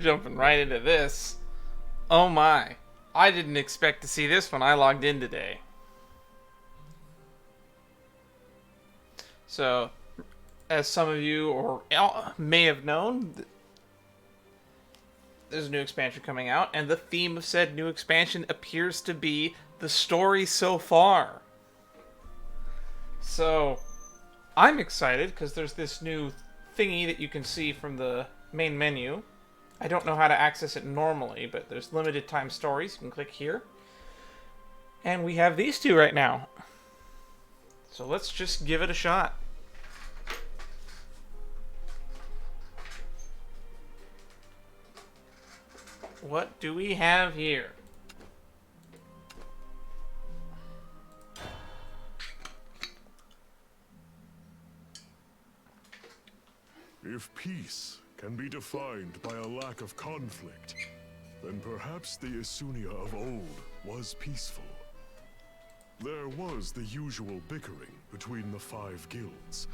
Jumping right into this. Oh my. I didn't expect to see this when I logged in today. So, as some of you or may have known, there's a new expansion coming out, and the theme of said new expansion appears to be the story so far. So, I'm excited because there's this new thingy that you can see from the main menu. I don't know how to access it normally, but there's limited time stories. You can click here. And we have these two right now. So let's just give it a shot. What do we have here? If peace can be defined by a lack of conflict, then perhaps the Isunia of old was peaceful. There was the usual bickering between the 5 guilds.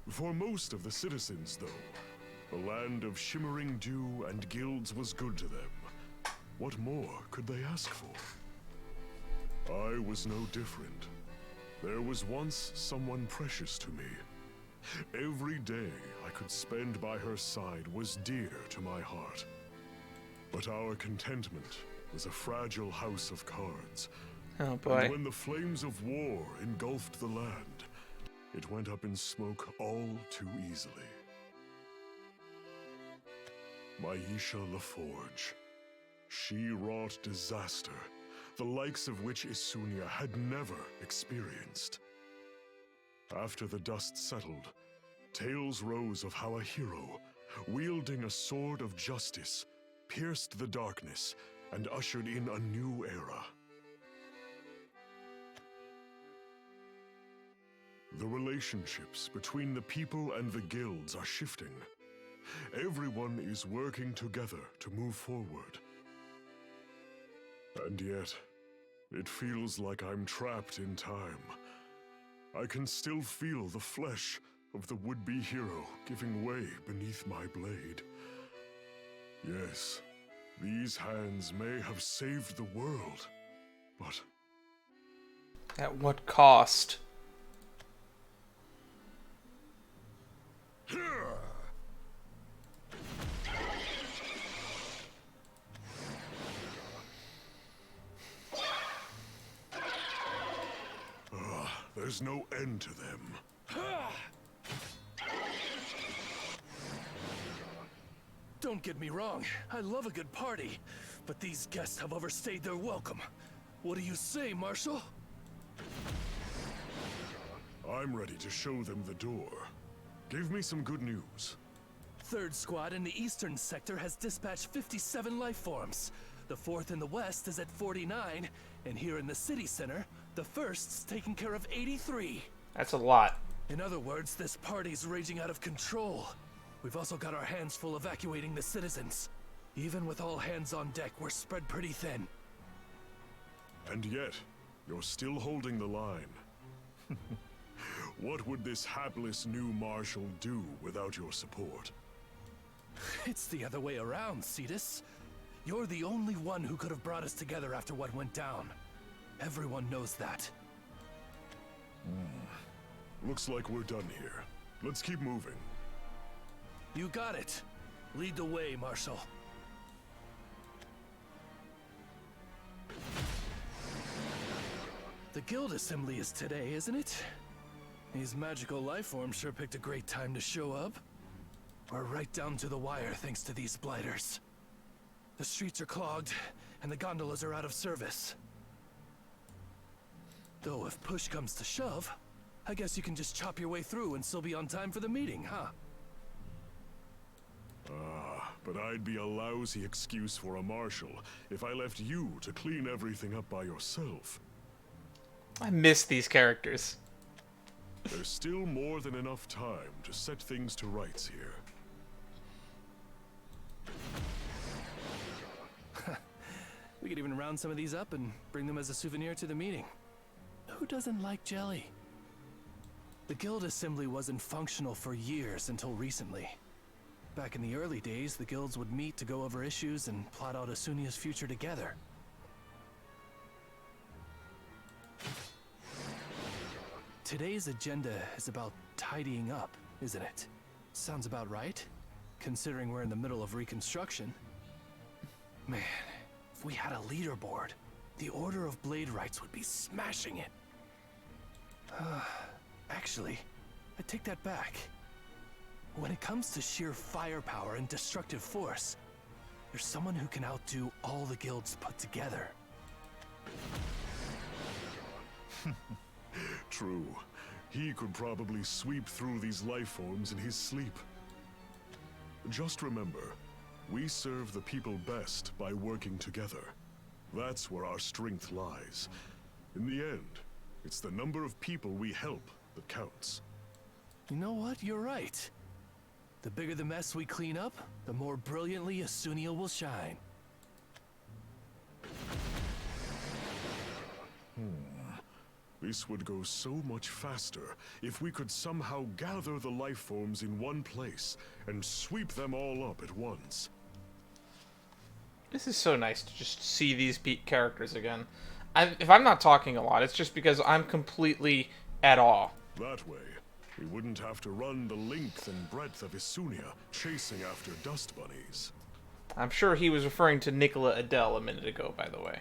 For most of the citizens, though, the land of shimmering dew and guilds was good to them. What more could they ask for? I was no different. There was once someone precious to me. Every day I could spend by her side was dear to my heart. But our contentment was a fragile house of cards. Oh boy. And when the flames of war engulfed the land, it went up in smoke all too easily. Maisha LaForge. She wrought disaster, the likes of which Isunia had never experienced. After the dust settled, tales rose of how a hero, wielding a sword of justice, pierced the darkness and ushered in a new era. The relationships between the people and the guilds are shifting. Everyone is working together to move forward. And yet, it feels like I'm trapped in time. I can still feel the flesh of the would-be hero giving way beneath my blade. Yes, these hands may have saved the world, but... At what cost? There's no end to them. Don't get me wrong, I love a good party, but these guests have overstayed their welcome. What do you say, Marshal? I'm ready to show them the door. Give me some good news. 3rd Squad in the eastern sector has dispatched 57 life forms. The 4th in the west is at 49, and here in the city center, the 1st's taking care of 83. That's a lot. In other words, this party's raging out of control. We've also got our hands full evacuating the citizens. Even with all hands on deck, we're spread pretty thin. And yet, you're still holding the line. What would this hapless new marshal do without your support? It's the other way around, Cetus. You're the only one who could have brought us together after what went down. Everyone knows that. Looks like we're done here. Let's keep moving. You got it. Lead the way, Marshal. The guild assembly is today, isn't it? These magical life forms sure picked a great time to show up. We're right down to the wire thanks to these blighters. The streets are clogged, and the gondolas are out of service. Though if push comes to shove, I guess you can just chop your way through and still be on time for the meeting, huh? But I'd be a lousy excuse for a marshal if I left you to clean everything up by yourself. I miss these characters. There's still more than enough time to set things to rights here. We could even round some of these up and bring them as a souvenir to the meeting. Who doesn't like jelly? The guild assembly wasn't functional for years until recently. Back in the early days, the guilds would meet to go over issues and plot out Asunia's future together. Today's agenda is about tidying up, isn't it? Sounds about right, considering we're in the middle of Reconstruction. Man, if we had a leaderboard, the Order of Blade Rights would be smashing it. Actually, I take that back. When it comes to sheer firepower and destructive force, there's someone who can outdo all the guilds put together. True. He could probably sweep through these life forms in his sleep. Just remember, we serve the people best by working together. That's where our strength lies. In the end, it's the number of people we help that counts. You know what? You're right. The bigger the mess we clean up, the more brilliantly Asunia will shine. This would go so much faster if we could somehow gather the life forms in one place and sweep them all up at once. This is so nice to just see these characters again. If I'm not talking a lot, it's just because I'm completely at awe. That way, we wouldn't have to run the length and breadth of Isunia chasing after dust bunnies. I'm sure he was referring to Nicola Adele a minute ago, by the way.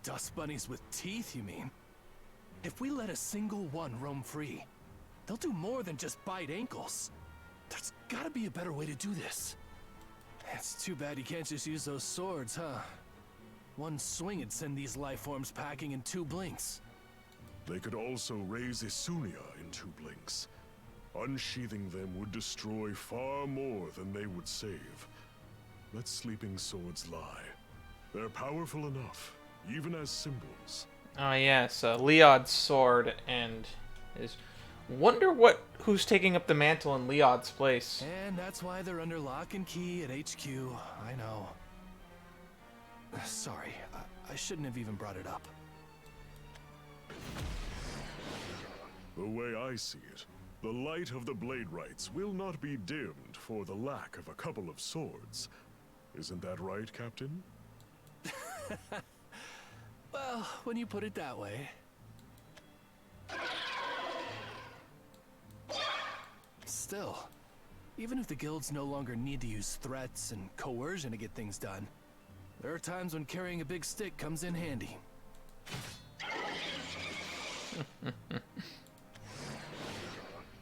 Dust bunnies with teeth, you mean? If we let a single one roam free, they'll do more than just bite ankles. There's gotta be a better way to do this. It's too bad you can't just use those swords, huh? One swing would send these life forms packing in 2 blinks. They could also raise Isunia in 2 blinks. Unsheathing them would destroy far more than they would save. Let sleeping swords lie. They're powerful enough, even as symbols. Oh yes, Leod's sword and his... Wonder who's taking up the mantle in Leod's place. And that's why they're under lock and key at HQ, I know. Sorry, I shouldn't have even brought it up. The way I see it, the light of the Blade Rights will not be dimmed for the lack of a couple of swords. Isn't that right, Captain? Well, when you put it that way. Still, even if the guilds no longer need to use threats and coercion to get things done, there are times when carrying a big stick comes in handy.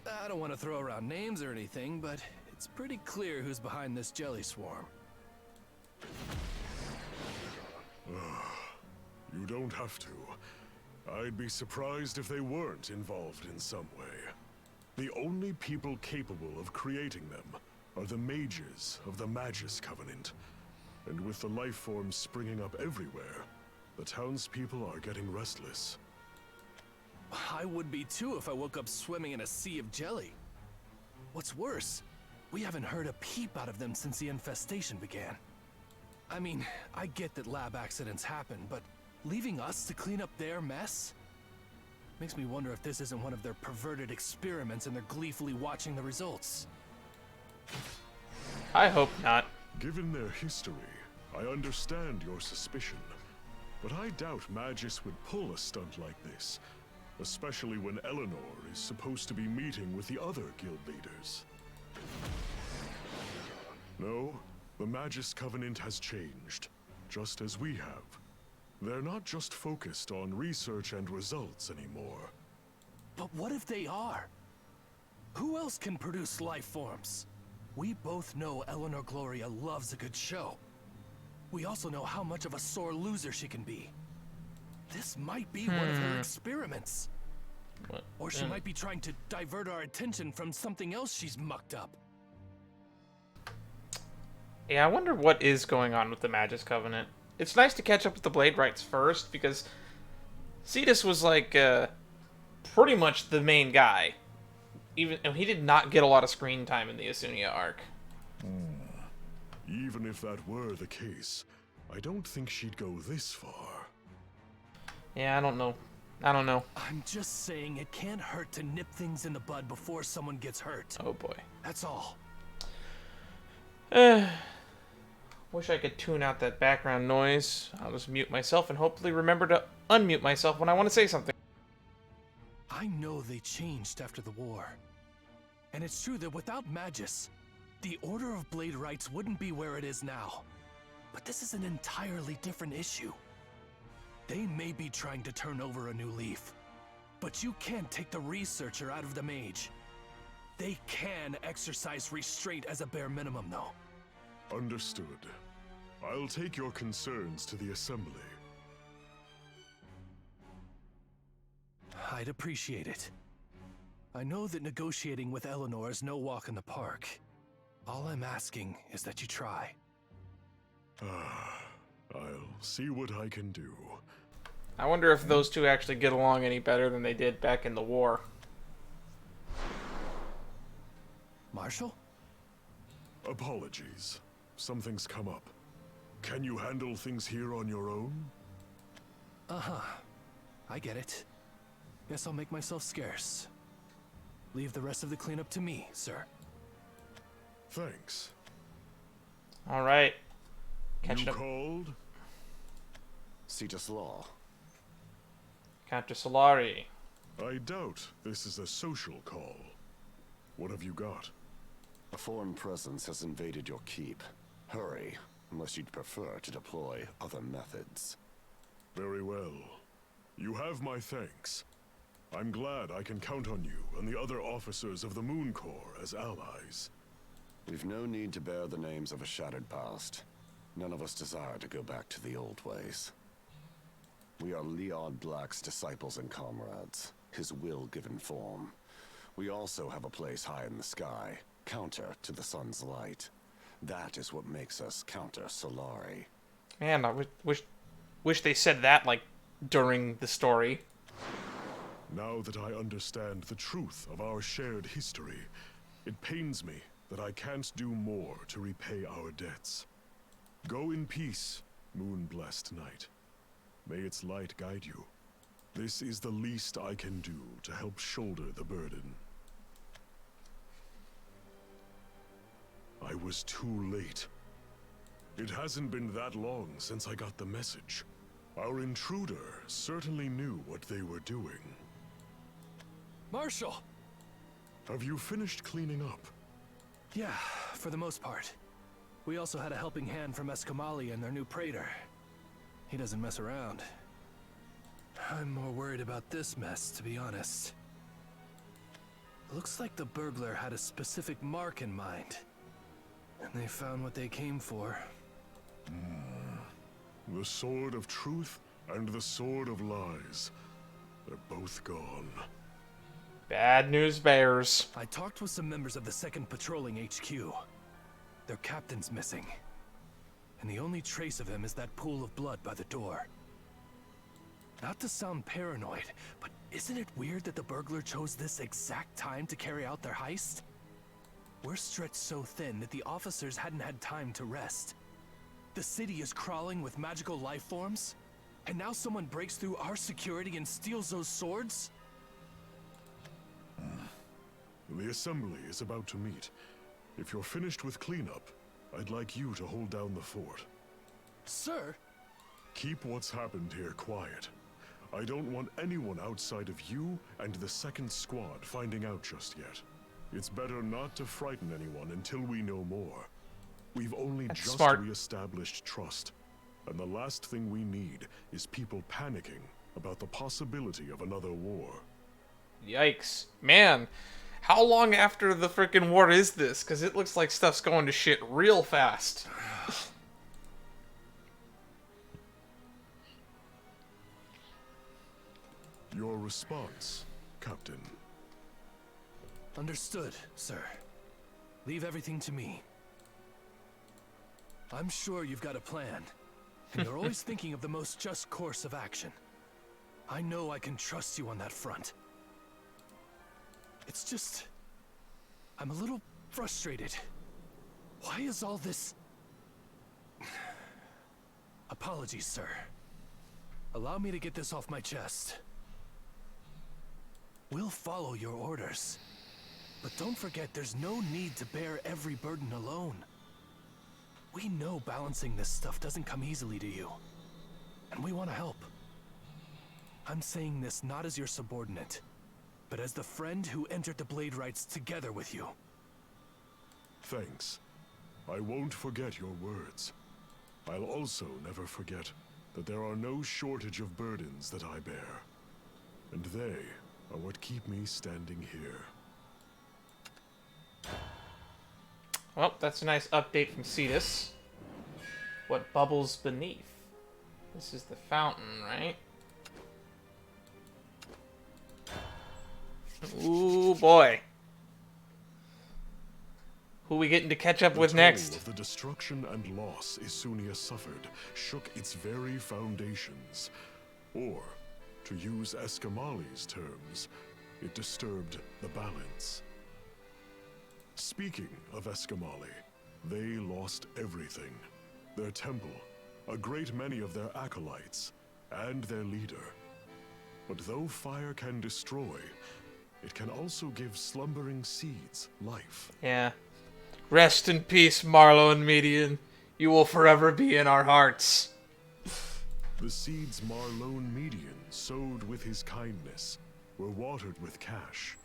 I don't want to throw around names or anything, but it's pretty clear who's behind this jelly swarm. You don't have to. I'd be surprised if they weren't involved in some way. The only people capable of creating them are the mages of the Magus Covenant. And with the life forms springing up everywhere, the townspeople are getting restless. I would be too if I woke up swimming in a sea of jelly. What's worse, we haven't heard a peep out of them since the infestation began. I mean, I get that lab accidents happen, but leaving us to clean up their mess? Makes me wonder if this isn't one of their perverted experiments and they're gleefully watching the results. I hope not. Given their history, I understand your suspicion. But I doubt Magus would pull a stunt like this, especially when Eleanor is supposed to be meeting with the other guild leaders. No, the Magus Covenant has changed, just as we have. They're not just focused on research and results anymore. But what if they are? Who else can produce life forms? We both know Eleanor Gloria loves a good show. We also know how much of a sore loser she can be. This might be one of her experiments. What? Or she might be trying to divert our attention from something else she's mucked up. Yeah, I wonder what is going on with the Magus Covenant. It's nice to catch up with the Blade Rights first, because Cetus was like pretty much the main guy. And he did not get a lot of screen time in the Asunia arc. Even if that were the case, I don't think she'd go this far. Yeah, I don't know. I don't know. I'm just saying it can't hurt to nip things in the bud before someone gets hurt. Oh boy. That's all. Wish I could tune out that background noise. I'll just mute myself and hopefully remember to unmute myself when I want to say something. I know they changed after the war. And it's true that without Magus, the Order of Blade Rights wouldn't be where it is now. But this is an entirely different issue. They may be trying to turn over a new leaf, but you can't take the researcher out of the mage. They can exercise restraint as a bare minimum, though. Understood. I'll take your concerns to the Assembly. I'd appreciate it. I know that negotiating with Eleanor is no walk in the park. All I'm asking is that you try. I'll see what I can do. I wonder if those two actually get along any better than they did back in the war. Marshal? Apologies. Something's come up. Can you handle things here on your own? Uh-huh. I get it. Guess I'll make myself scarce. Leave the rest of the cleanup to me, sir. Thanks. All right. You Up. called? Cetus Law. Count Solari. I doubt this is a social call. What have you got? A foreign presence has invaded your keep. Hurry, unless you'd prefer to deploy other methods. Very well. You have my thanks. I'm glad I can count on you and the other officers of the Moon Corps as allies. We've no need to bear the names of a shattered past. None of us desire to go back to the old ways. We are Leod Black's disciples and comrades, his will given form. We also have a place high in the sky, counter to the sun's light. That is what makes us Counter Solari. Man, I wish they said that, like, during the story. Now that I understand the truth of our shared history, it pains me that I can't do more to repay our debts. Go in peace, moon-blessed night. May its light guide you. This is the least I can do to help shoulder the burden. I was too late. It hasn't been that long since I got the message. Our intruder certainly knew what they were doing. Marshal! Have you finished cleaning up? Yeah, for the most part. We also had a helping hand from Escamali and their new praetor. He doesn't mess around. I'm more worried about this mess, to be honest. Looks like the burglar had a specific mark in mind. And they found what they came for. The sword of truth and the sword of lies. They're both gone. Bad news bears. I talked with some members of the 2nd Patrolling HQ. Their captain's missing. And the only trace of him is that pool of blood by the door. Not to sound paranoid, but isn't it weird that the burglar chose this exact time to carry out their heist? We're stretched so thin that the officers hadn't had time to rest. The city is crawling with magical life forms, and now someone breaks through our security and steals those swords? The Assembly is about to meet. If you're finished with cleanup, I'd like you to hold down the fort. Sir? Keep what's happened here quiet. I don't want anyone outside of you and the 2nd Squad finding out just yet. It's better not to frighten anyone until we know more. We've only That's just smart. re-established trust, and the last thing we need is people panicking about the possibility of another war. Yikes. Man, how long after the frickin' war is this? Because it looks like stuff's going to shit real fast. Your response, Captain. Understood, sir. Leave everything to me. I'm sure you've got a plan, and you're always thinking of the most just course of action. I know I can trust you on that front. It's just... I'm a little frustrated. Why is all this... Apologies, sir. Allow me to get this off my chest. We'll follow your orders. But don't forget, there's no need to bear every burden alone. We know balancing this stuff doesn't come easily to you. And we want to help. I'm saying this not as your subordinate, but as the friend who entered the Blade Rights together with you. Thanks. I won't forget your words. I'll also never forget that there are no shortage of burdens that I bear. And they are what keep me standing here. Well, that's a nice update from Cetus. What bubbles beneath? This is the fountain, right? Ooh, boy. Who we getting to catch up with next? Of the destruction and loss Isunia suffered shook its very foundations. Or, to use Eskamali's terms, it disturbed the balance. Speaking of Eskamali, they lost everything. Their temple, a great many of their acolytes, and their leader. But though fire can destroy, it can also give slumbering seeds life. Yeah. Rest in peace, Marlowe and Median. You will forever be in our hearts. The seeds Marlone Median sowed with his kindness were watered with cash.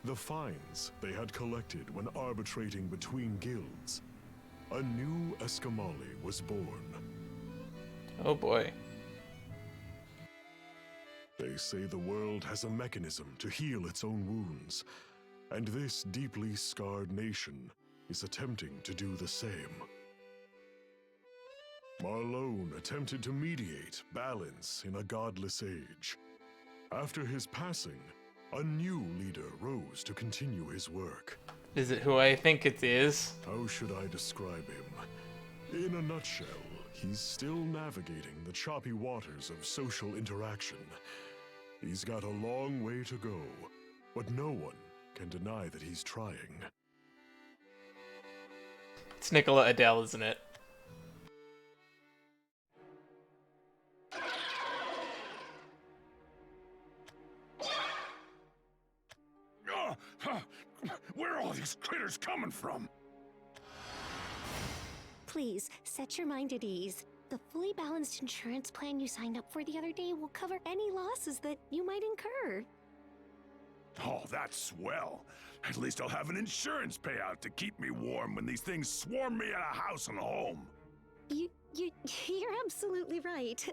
The fines they had collected when arbitrating between guilds. A new Eskamali was born. Oh boy. They say the world has a mechanism to heal its own wounds, and this deeply scarred nation is attempting to do the same. Marlone attempted to mediate balance in a godless age. After his passing, a new leader rose to continue his work. Is it who I think it is? How should I describe him? In a nutshell, he's still navigating the choppy waters of social interaction. He's got a long way to go, but no one can deny that he's trying. It's Nicola Adele, isn't it? Where are all these critters coming from? Please, set your mind at ease. The fully balanced insurance plan you signed up for the other day will cover any losses that you might incur. Oh, that's swell. At least I'll have an insurance payout to keep me warm when these things swarm me out of house and home. You're absolutely right.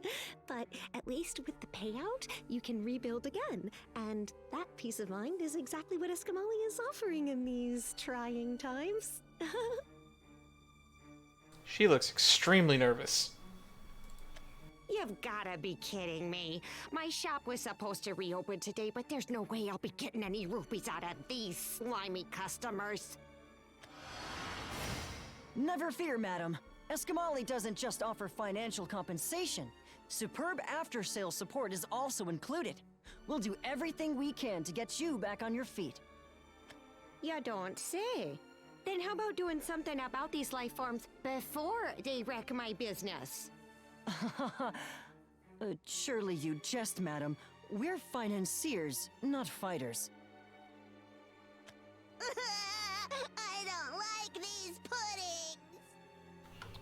But at least with the payout, you can rebuild again. And that peace of mind is exactly what Eskamali is offering in these trying times. She looks extremely nervous. You've gotta be kidding me. My shop was supposed to reopen today, but there's no way I'll be getting any rupees out of these slimy customers. Never fear, madam. Eskamali doesn't just offer financial compensation. Superb after-sales support is also included. We'll do everything we can to get you back on your feet. You don't say. Then how about doing something about these life forms before they wreck my business? Surely you jest, madam. We're financiers, not fighters. I don't like these puddings.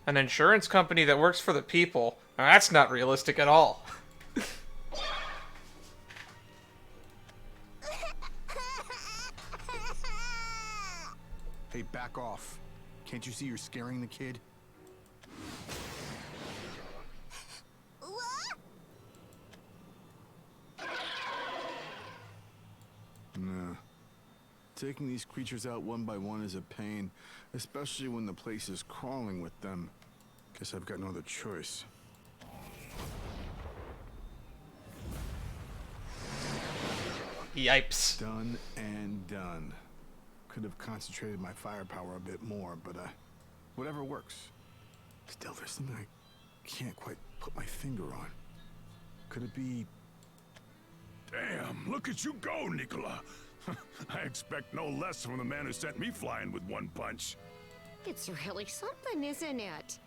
An insurance company that works for the people. Now, that's not realistic at all. Hey, back off. Can't you see you're scaring the kid? What? Nah. Taking these creatures out one by one is a pain, especially when the place is crawling with them. Guess I've got no other choice. Yipes. Done and done. Could have concentrated my firepower a bit more, but whatever works. Still, there's something I can't quite put my finger on. Could it be... Damn, look at you go, Nicola. I expect no less from the man who sent me flying with one punch. It's really something, isn't it?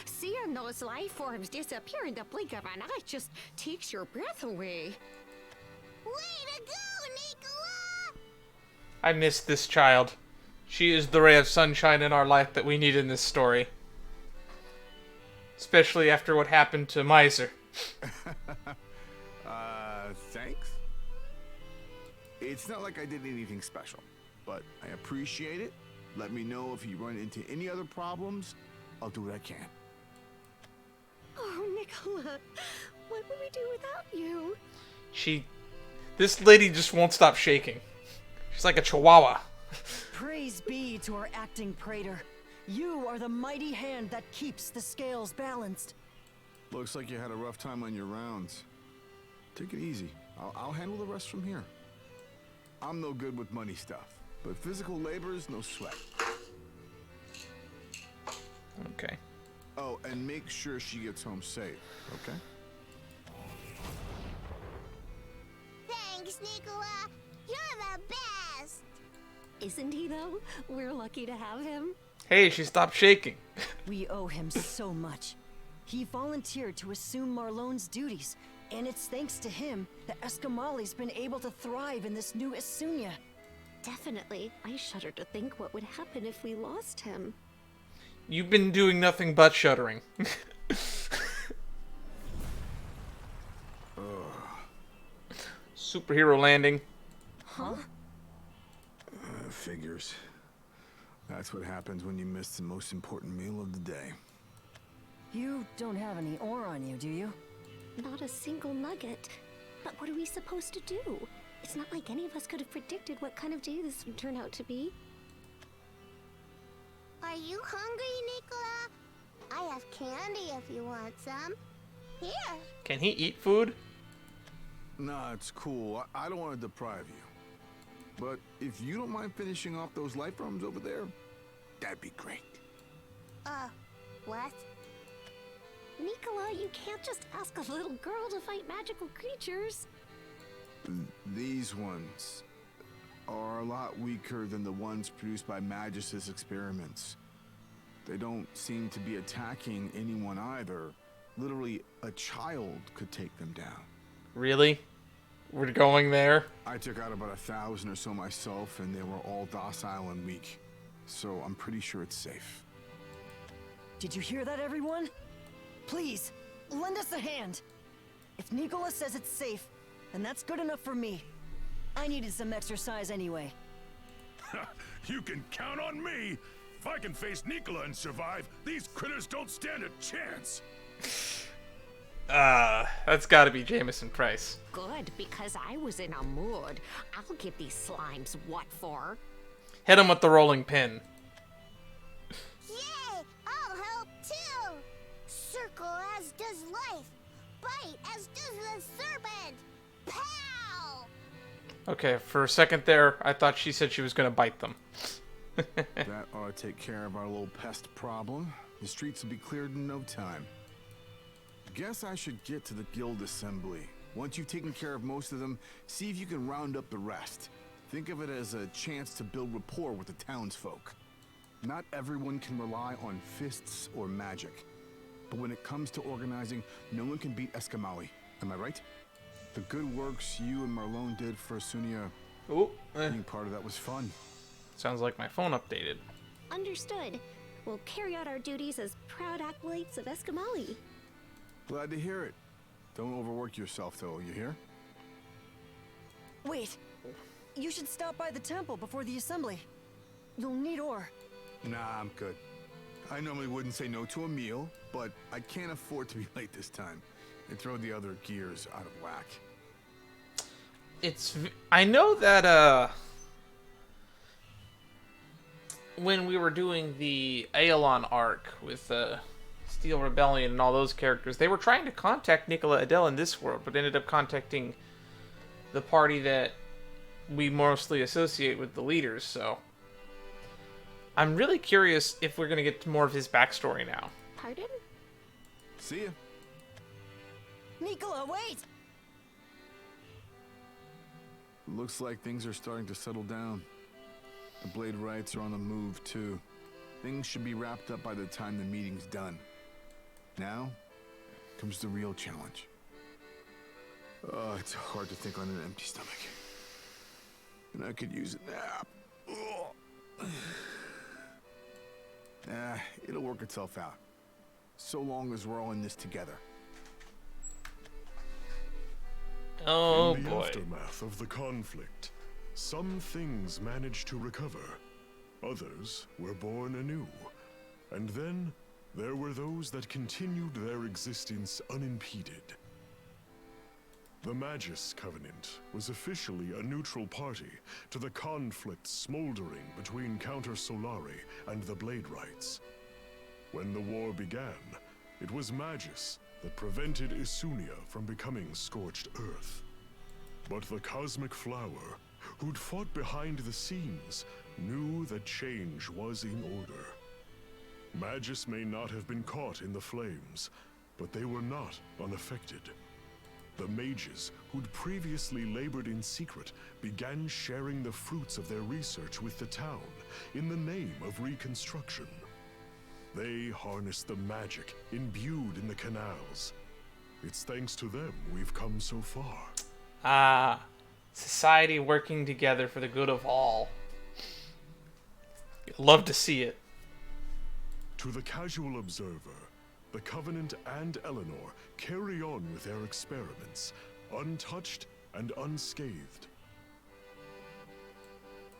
Seeing those life forms disappear in the blink of an eye just takes your breath away. Way to go, Nicola! I miss this child. She is the ray of sunshine in our life that we need in this story. Especially after what happened to Miser. Thanks. It's not like I did anything special, but I appreciate it. Let me know if you run into any other problems. I'll do what I can. Oh, Nicola, what would we do without you? This lady just won't stop shaking. She's like a chihuahua. Praise be to our acting praetor. You are the mighty hand that keeps the scales balanced. Looks like you had a rough time on your rounds. Take it easy. I'll handle the rest from here. I'm no good with money stuff, but physical labor is no sweat. Okay. Oh, and make sure she gets home safe, okay? Thanks, Nicola. You're the best. Isn't he, though? We're lucky to have him. Hey, she stopped shaking. We owe him so much. He volunteered to assume Marlone's duties, and it's thanks to him that Escamali's been able to thrive in this new Isunia. Definitely. I shudder to think what would happen if we lost him. You've been doing nothing but shuddering. Superhero landing. Huh? Figures. That's what happens when you miss the most important meal of the day. You don't have any ore on you, do you? Not a single nugget. But what are we supposed to do? It's not like any of us could have predicted what kind of day this would turn out to be. Are you hungry, Nicola? I have candy if you want some. Here. Can he eat food? Nah, it's cool. I don't want to deprive you. But if you don't mind finishing off those life forms over there, that'd be great. What? Nicola, you can't just ask a little girl to fight magical creatures. These ones are a lot weaker than the ones produced by Magus' experiments. They don't seem to be attacking anyone either. Literally, a child could take them down. Really? We're going there? I took out about 1,000 or so myself, and they were all docile and weak. So I'm pretty sure it's safe. Did you hear that, everyone? Please, lend us a hand. If Nicola says it's safe, then that's good enough for me. I needed some exercise anyway. You can count on me. If I can face Nicola and survive, these critters don't stand a chance. That's gotta be Jameson Price. Good, because I was in a mood. I'll give these slimes what for. Hit him with the rolling pin. Yay! I'll help too. Circle as does life. Bite as does the serpent. Pow! Okay, for a second there, I thought she said she was gonna bite them. That ought to take care of our little pest problem. The streets will be cleared in no time. Guess I should get to the guild assembly. Once you've taken care of most of them, see if you can round up the rest. Think of it as a chance to build rapport with the townsfolk. Not everyone can rely on fists or magic. But when it comes to organizing, no one can beat Escamali. Am I right? The good works you and Marlone did for Isunia, being part of that was fun. Sounds like my phone updated. Understood. We'll carry out our duties as proud acolytes of Escamali. Glad to hear it. Don't overwork yourself, though, you hear? Wait, you should stop by the temple before the assembly. You'll need ore. Nah, I'm good. I normally wouldn't say no to a meal, but I can't afford to be late this time and throw the other gears out of whack. I know that, when we were doing the Aeolon arc with, Steel Rebellion and all those characters, they were trying to contact Nicola Adele in this world, but ended up contacting the party that we mostly associate with the leaders, so I'm really curious if we're going to get more of his backstory now. Pardon? See ya. Nicola, wait! Looks like things are starting to settle down. The Blade Rights are on the move, too. Things should be wrapped up by the time the meeting's done. Now comes the real challenge. It's hard to think on an empty stomach. And I could use a nap. Ugh. It'll work itself out. So long as we're all in this together. Oh In the boy. aftermath of the conflict, some things managed to recover. Others were born anew. And then there were those that continued their existence unimpeded. The Magus Covenant was officially a neutral party to the conflict smoldering between Counter Solari and the Blade Rights. When the war began, it was Magus that prevented Isunia from becoming scorched earth. But the Cosmic Flower, who'd fought behind the scenes, knew that change was in order. Magus may not have been caught in the flames, but they were not unaffected. The mages, who'd previously labored in secret, began sharing the fruits of their research with the town in the name of Reconstruction. They harnessed the magic imbued in the canals. It's thanks to them we've come so far. Ah, society working together for the good of all. You'd love to see it. To the casual observer, the Covenant and Eleanor carry on with their experiments, untouched and unscathed.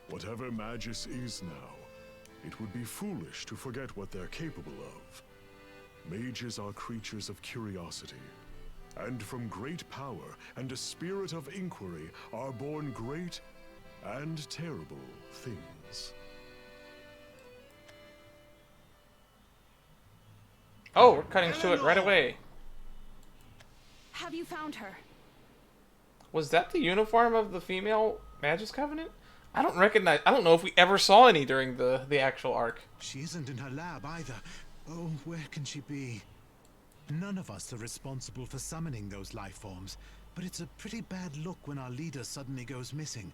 Whatever Magus is now, it would be foolish to forget what they're capable of. Mages are creatures of curiosity, and from great power and a spirit of inquiry are born great and terrible things. Oh, we're cutting to it right away. Have you found her? Was that the uniform of the female Magus Covenant? I don't know if we ever saw any during the actual arc. She isn't in her lab either. Oh, where can she be? None of us are responsible for summoning those life forms, but it's a pretty bad look when our leader suddenly goes missing.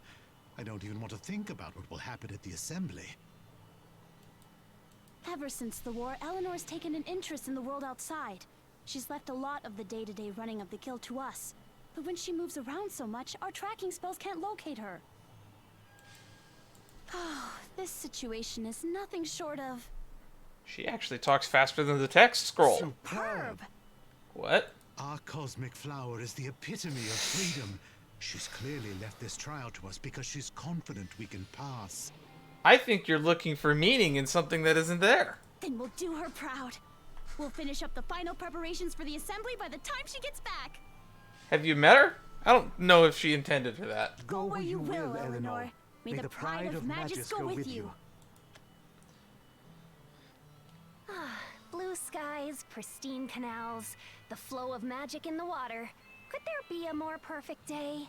I don't even want to think about what will happen at the assembly. Ever since the war, Eleanor's taken an interest in the world outside. She's left a lot of the day-to-day running of the guild to us. But when she moves around so much, our tracking spells can't locate her. Oh, this situation is nothing short of... She actually talks faster than the text scroll. Superb! What? Our cosmic flower is the epitome of freedom. She's clearly left this trial to us because she's confident we can pass. I think you're looking for meaning in something that isn't there. Then we'll do her proud. We'll finish up the final preparations for the assembly by the time she gets back. Have you met her? I don't know if she intended for that. Go where you will, Eleanor. May the pride of Magus go with you. Blue skies, pristine canals, the flow of magic in the water. Could there be a more perfect day?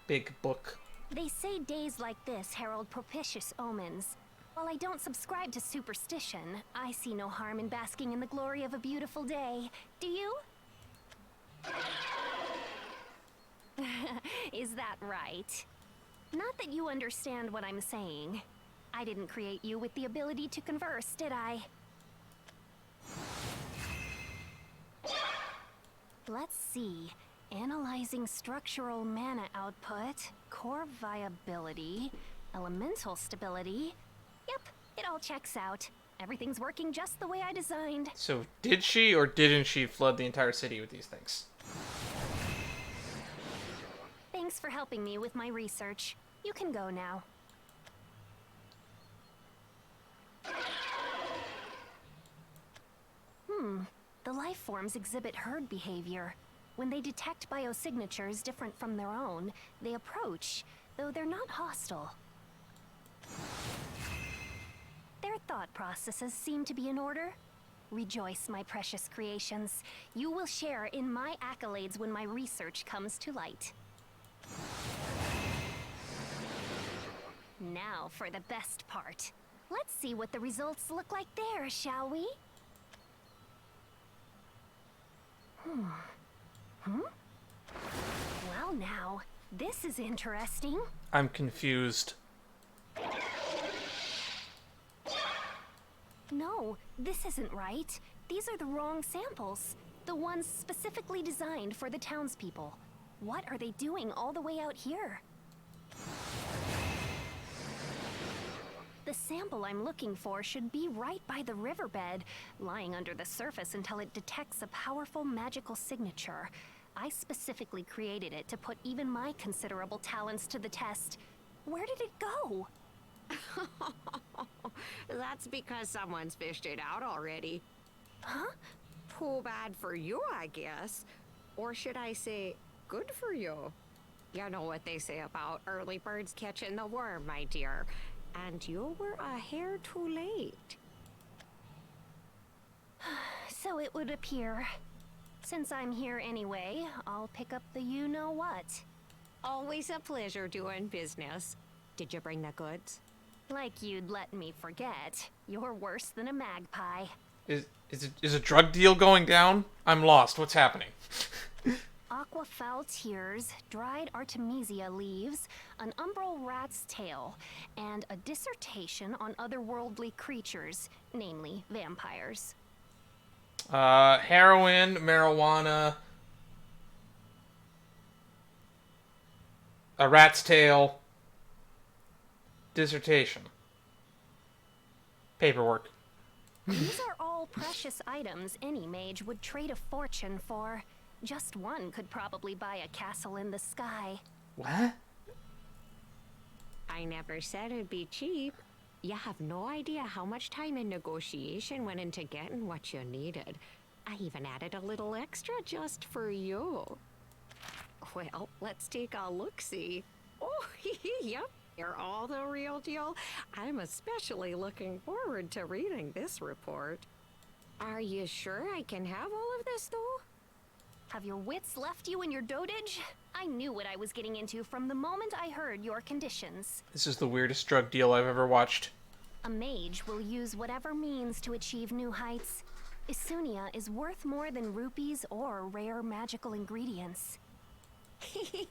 Big book. They say days like this herald propitious omens. While I don't subscribe to superstition, I see no harm in basking in the glory of a beautiful day. Do you? Is that right? Not that you understand what I'm saying. I didn't create you with the ability to converse, did I? Let's see. Analyzing structural mana output, core viability, elemental stability. Yep, it all checks out. Everything's working just the way I designed. So did she or didn't she flood the entire city with these things? Thanks for helping me with my research. You can go now. The life forms exhibit herd behavior. When they detect biosignatures different from their own, they approach, though they're not hostile. Their thought processes seem to be in order. Rejoice, my precious creations. You will share in my accolades when my research comes to light. Now for the best part. Let's see what the results look like there, shall we? Well now, this is interesting. I'm confused. No, this isn't right. These are the wrong samples. The ones specifically designed for the townspeople. What are they doing all the way out here? The The sample I'm looking for should be right by the riverbed, lying under the surface until it detects a powerful magical signature. I specifically created it to put even my considerable talents to the test. Where did it go? That's because someone's fished it out already. Huh? Too bad for you, I guess. Or should I say, good for you? You know what they say about early birds catching the worm, my dear. And you were a hair too late. So it would appear. Since I'm here anyway, I'll pick up the you-know-what. Always a pleasure doing business. Did you bring the goods? Like you'd let me forget. You're worse than a magpie. Is a drug deal going down? I'm lost. What's happening? Aquafowl tears, dried artemisia leaves, an umbral rat's tail, and a dissertation on otherworldly creatures, namely vampires. Heroin, marijuana, a rat's tail, dissertation, paperwork. These are all precious items any mage would trade a fortune for. Just one could probably buy a castle in the sky. What? I never said it'd be cheap. You have no idea how much time and negotiation went into getting what you needed. I even added a little extra just for you. Well, let's take a look-see. Oh, yep, you're all the real deal. I'm especially looking forward to reading this report. Are you sure I can have all of this, though? Have your wits left you in your dotage? I knew what I was getting into from the moment I heard your conditions. This is the weirdest drug deal I've ever watched. A mage will use whatever means to achieve new heights. Isunia is worth more than rupees or rare magical ingredients. I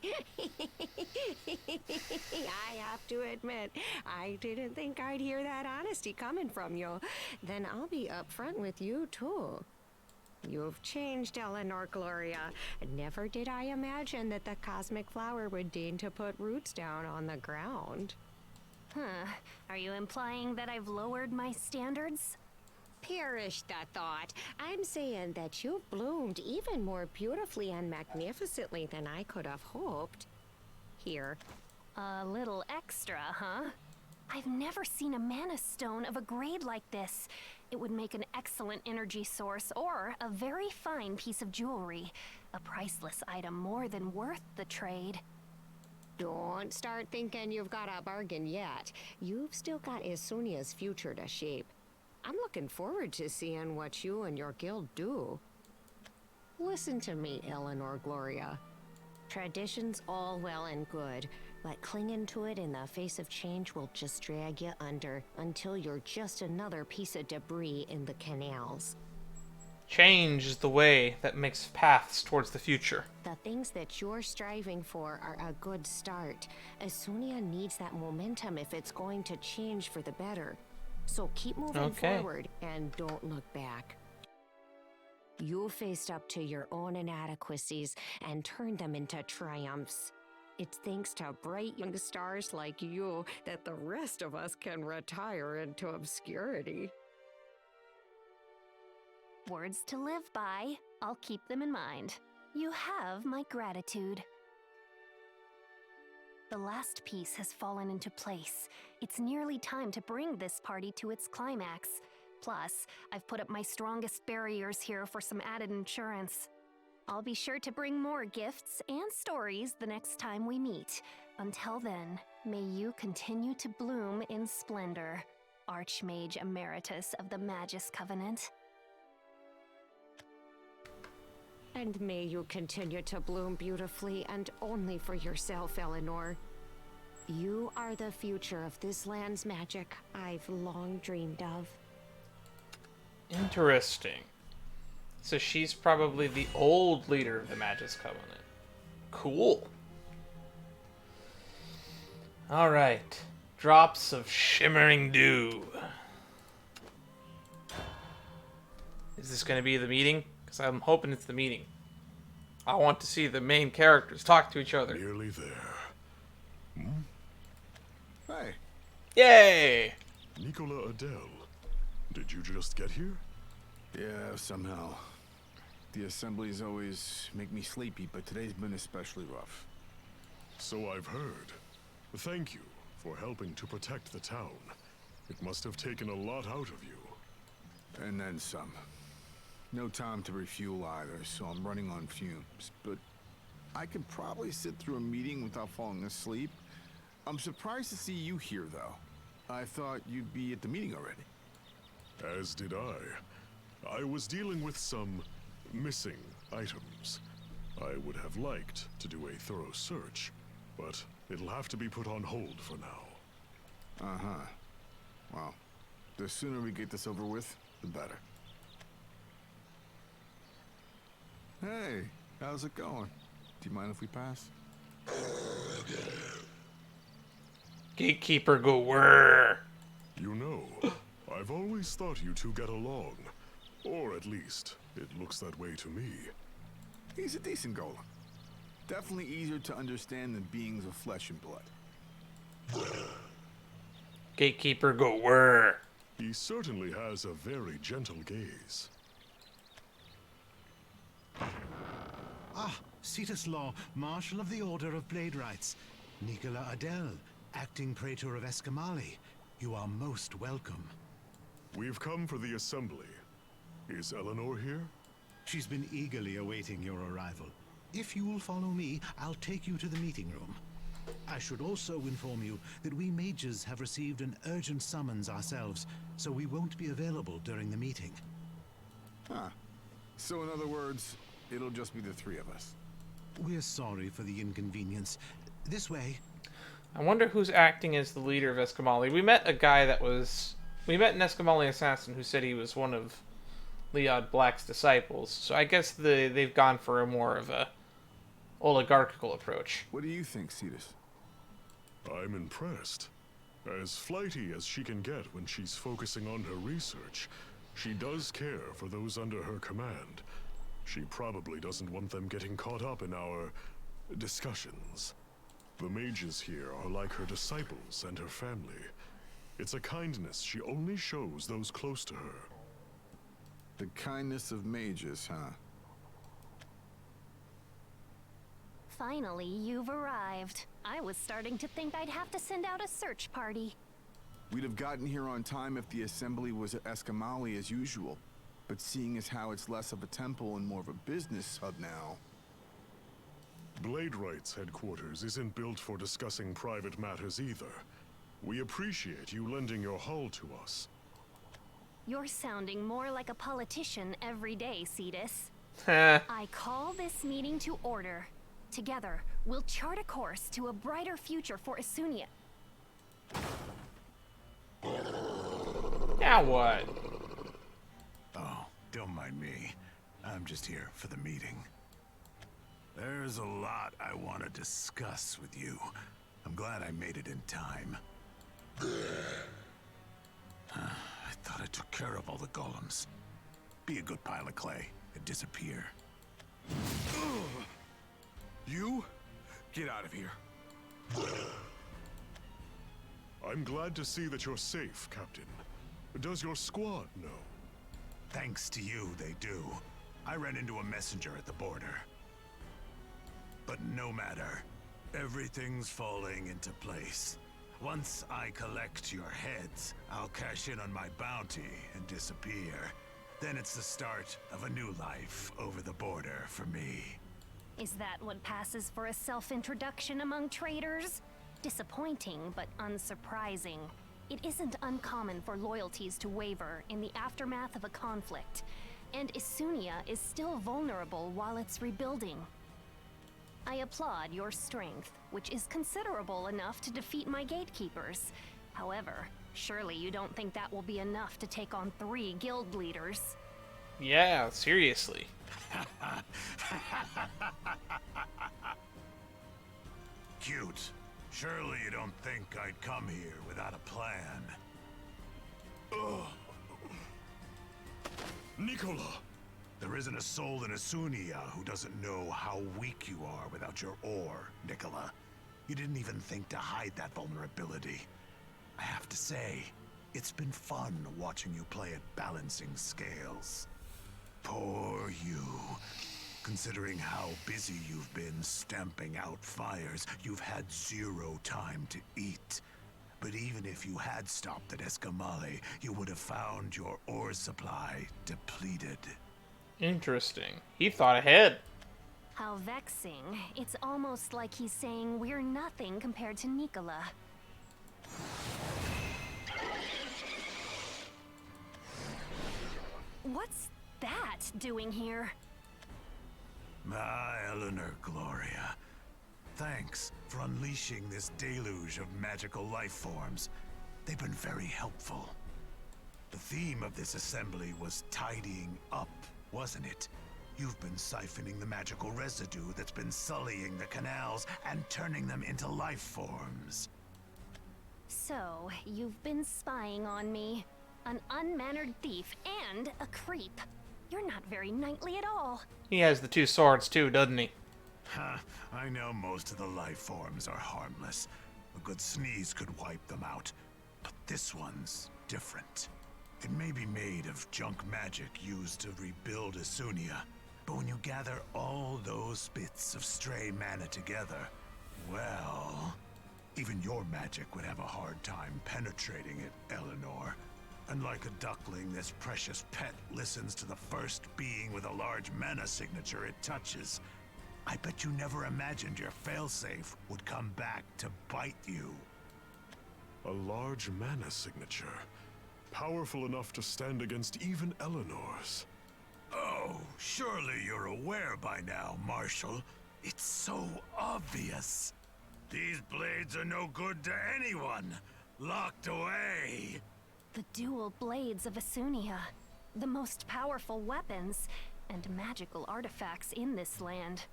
have to admit, I didn't think I'd hear that honesty coming from you. Then I'll be upfront with you, too. You've changed, Eleanor Gloria. Never did I imagine that the cosmic flower would deign to put roots down on the ground. Huh. Are you implying that I've lowered my standards? Perish the thought. I'm saying that you've bloomed even more beautifully and magnificently than I could have hoped. Here. A little extra, huh? I've never seen a mana stone of a grade like this. It would make an excellent energy source or a very fine piece of jewelry. A priceless item more than worth the trade. Don't start thinking you've got a bargain yet. You've still got Isunia's future to shape. I'm looking forward to seeing what you and your guild do. Listen to me, Eleanor Gloria. Tradition's all well and good, but clinging to it in the face of change will just drag you under until you're just another piece of debris in the canals. Change is the way that makes paths towards the future. The things that you're striving for are a good start. Isunia needs that momentum if it's going to change for the better. So keep moving forward and don't look back. You faced up to your own inadequacies and turned them into triumphs. It's thanks to bright young stars like you that the rest of us can retire into obscurity. Words to live by. I'll keep them in mind. You have my gratitude. The last piece has fallen into place. It's nearly time to bring this party to its climax. Plus, I've put up my strongest barriers here for some added insurance. I'll be sure to bring more gifts and stories the next time we meet. Until then, may you continue to bloom in splendor, Archmage Emeritus of the Magus Covenant. And may you continue to bloom beautifully and only for yourself, Eleanor. You are the future of this land's magic I've long dreamed of. Interesting. So she's probably the old leader of the Magus Covenant. Cool. Alright. Drops of shimmering dew. Is this going to be the meeting? Because I'm hoping it's the meeting. I want to see the main characters talk to each other. Nearly there. Hey. Yay! Nicola Adele, did you just get here? Yeah, somehow. The assemblies always make me sleepy, but today's been especially rough. So I've heard. Thank you for helping to protect the town. It must have taken a lot out of you. And then some. No time to refuel either, so I'm running on fumes. But I could probably sit through a meeting without falling asleep. I'm surprised to see you here, though. I thought you'd be at the meeting already. As did I. I was dealing with some missing items. I would have liked to do a thorough search, but it'll have to be put on hold for now. Uh-huh. Well, the sooner we get this over with, the better. Hey, how's it going? Do you mind if we pass? Gatekeeper go whirr. You know, I've always thought you two get along. Or at least, it looks that way to me. He's a decent golem. Definitely easier to understand than beings of flesh and blood. Gatekeeper go whirr. He certainly has a very gentle gaze. Ah, Cetus Law, Marshal of the Order of Blade Rights. Nicola Adele, Acting Praetor of Escamali. You are most welcome. We've come for the assembly. Is Eleanor here? She's been eagerly awaiting your arrival. If you will follow me, I'll take you to the meeting room. I should also inform you that we mages have received an urgent summons ourselves, so we won't be available during the meeting. Huh. So in other words, it'll just be the three of us. We're sorry for the inconvenience. This way. I wonder who's acting as the leader of Escamali. We met a guy that was... We met an Escamali assassin who said he was one of Leod Black's disciples. So I guess they've gone for a more of a oligarchical approach. What do you think, Cetus? I'm impressed. As flighty as she can get when she's focusing on her research, she does care for those under her command. She probably doesn't want them getting caught up in our discussions. The mages here are like her disciples and her family. It's a kindness she only shows those close to her. The kindness of mages, huh? Finally, you've arrived. I was starting to think I'd have to send out a search party. We'd have gotten here on time if the assembly was at Escamali as usual. But seeing as how it's less of a temple and more of a business hub now... Blade Rights headquarters isn't built for discussing private matters either. We appreciate you lending your hull to us. You're sounding more like a politician every day, Cetus. Heh. I call this meeting to order. Together, we'll chart a course to a brighter future for Isunia. Now what? Oh, don't mind me. I'm just here for the meeting. There's a lot I want to discuss with you. I'm glad I made it in time. I thought I took care of all the golems. Be a good pile of clay and disappear. You? Get out of here. I'm glad to see that you're safe, Captain. Does your squad know? Thanks to you, they do. I ran into a messenger at the border. But no matter. Everything's falling into place. Once I collect your heads, I'll cash in on my bounty and disappear. Then it's the start of a new life over the border for me. Is that what passes for a self-introduction among traders? Disappointing, but unsurprising. It isn't uncommon for loyalties to waver in the aftermath of a conflict, and Isunia is still vulnerable while it's rebuilding. I applaud your strength, which is considerable enough to defeat my gatekeepers. However, surely you don't think that will be enough to take on 3 guild leaders. Yeah, seriously. Cute. Surely you don't think I'd come here without a plan. Ugh. Nicola! There isn't a soul in Isunia who doesn't know how weak you are without your ore, Nicola. You didn't even think to hide that vulnerability. I have to say, It's been fun watching you play at balancing scales. Poor you. Considering how busy you've been stamping out fires, you've had 0 time to eat. But even if you had stopped at Escamali, you would have found your ore supply depleted. Interesting. He thought ahead. How vexing. It's almost like he's saying we're nothing compared to Nicola. What's that doing here? My Eleanor Gloria. Thanks for unleashing this deluge of magical life forms. They've been very helpful. The theme of this assembly was tidying up, wasn't it? You've been siphoning the magical residue that's been sullying the canals and turning them into life forms. So, you've been spying on me. An unmannered thief and a creep. You're not very knightly at all. He has the 2 swords too, doesn't he? Huh, I know most of the life forms are harmless. A good sneeze could wipe them out. But this one's different. It may be made of junk magic used to rebuild Isunia, but when you gather all those bits of stray mana together, well, even your magic would have a hard time penetrating it, Eleanor. And like a duckling, this precious pet listens to the first being with a large mana signature it touches. I bet you never imagined your failsafe would come back to bite you. A large mana signature. Powerful enough to stand against even Eleanor's. Oh, surely you're aware by now, Marshal. It's so obvious. These blades are no good to anyone. Locked away. The dual blades of Isunia. The most powerful weapons and magical artifacts in this land.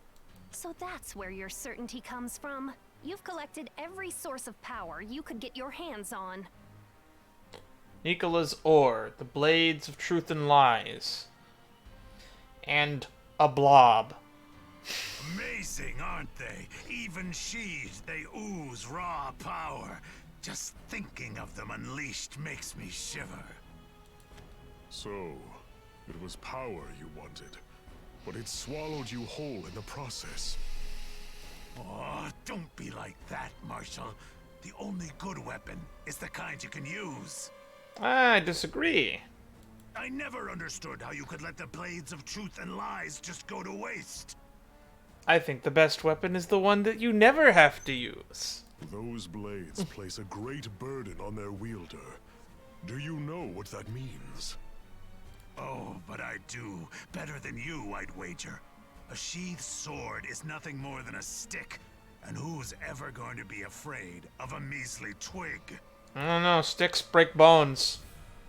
So that's where your certainty comes from. You've collected every source of power you could get your hands on. Nicola's ore, the blades of truth and lies. And a blob. Amazing, aren't they? Even sheathed, they ooze raw power. Just thinking of them unleashed makes me shiver. So, it was power you wanted, but it swallowed you whole in the process. Oh, don't be like that, Marshal. The only good weapon is the kind you can use. I disagree. I never understood how you could let the blades of truth and lies just go to waste. I think the best weapon is the one that you never have to use. Those blades place a great burden on their wielder. Do you know what that means? Oh, but I do. Better than you, I'd wager. A sheathed sword is nothing more than a stick. And who's ever going to be afraid of a measly twig? I don't know, sticks break bones.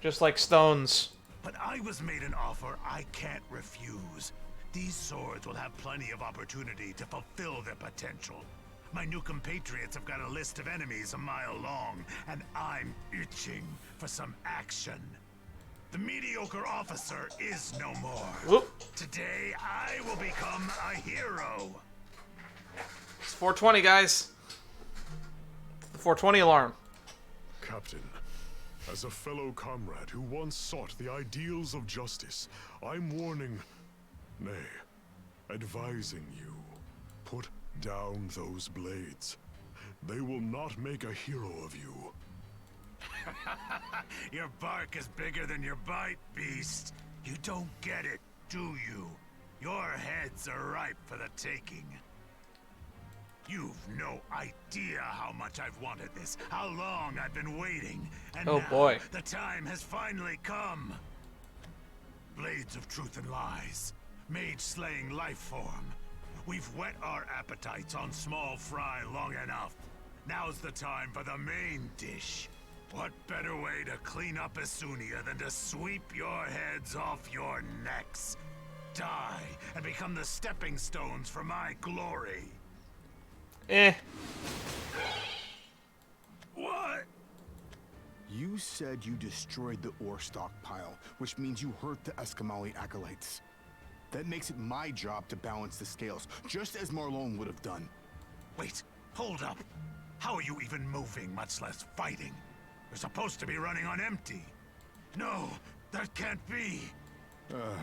Just like stones. But I was made an offer I can't refuse. These swords will have plenty of opportunity to fulfill their potential. My new compatriots have got a list of enemies a mile long, and I'm itching for some action. The mediocre officer is no more. Whoop. Today, I will become a hero. It's 420, guys. The 420 alarm. Captain, as a fellow comrade who once sought the ideals of justice, I'm warning, nay, advising you. Put down those blades. They will not make a hero of you. Your bark is bigger than your bite, beast. You don't get it, do you? Your heads are ripe for the taking. You've no idea how much I've wanted this, how long I've been waiting, and oh now boy, the time has finally come. Blades of truth and lies, mage-slaying life form. We've whet our appetites on small fry long enough. Now's the time for the main dish. What better way to clean up Isunia than to sweep your heads off your necks? Die and become the stepping stones for my glory. What? You said you destroyed the ore stockpile, which means you hurt the Escamali acolytes. That makes it my job to balance the scales, just as Marlon would have done. Wait, hold up. How are you even moving, much less fighting? We're supposed to be running on empty. No, that can't be.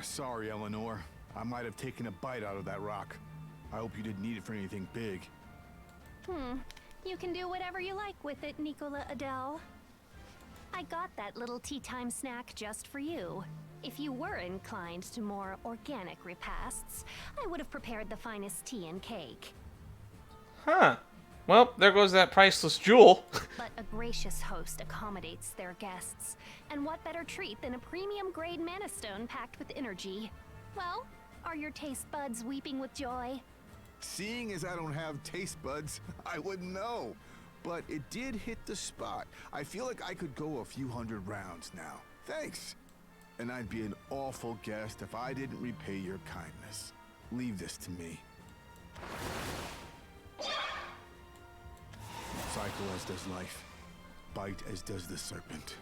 Sorry, Eleanor. I might have taken a bite out of that rock. I hope you didn't need it for anything big. You can do whatever you like with it, Nicola Adele. I got that little tea time snack just for you. If you were inclined to more organic repasts, I would have prepared the finest tea and cake. Huh. Well, there goes that priceless jewel. But a gracious host accommodates their guests. And what better treat than a premium-grade mana stone packed with energy? Well, are your taste buds weeping with joy? Seeing as I don't have taste buds, I wouldn't know. But it did hit the spot. I feel like I could go a few hundred rounds now. Thanks. And I'd be an awful guest if I didn't repay your kindness. Leave this to me. Cycle as does life. Bite as does the serpent.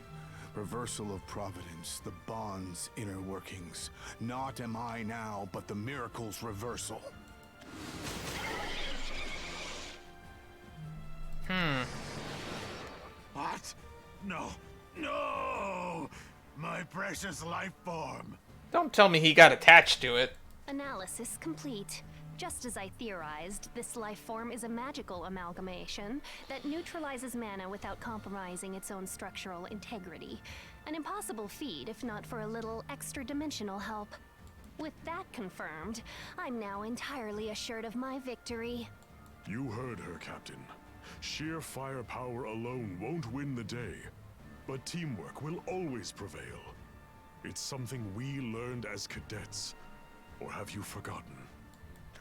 Reversal of providence, the bond's inner workings. Not am I now, but the miracle's reversal. What? No. No! My precious life form. Don't tell me he got attached to it. Analysis complete. Just as I theorized, this life form is a magical amalgamation that neutralizes mana without compromising its own structural integrity. An impossible feat if not for a little extra-dimensional help. With that confirmed, I'm now entirely assured of my victory. You heard her, Captain. Sheer firepower alone won't win the day, but teamwork will always prevail. It's something we learned as cadets. Or have you forgotten?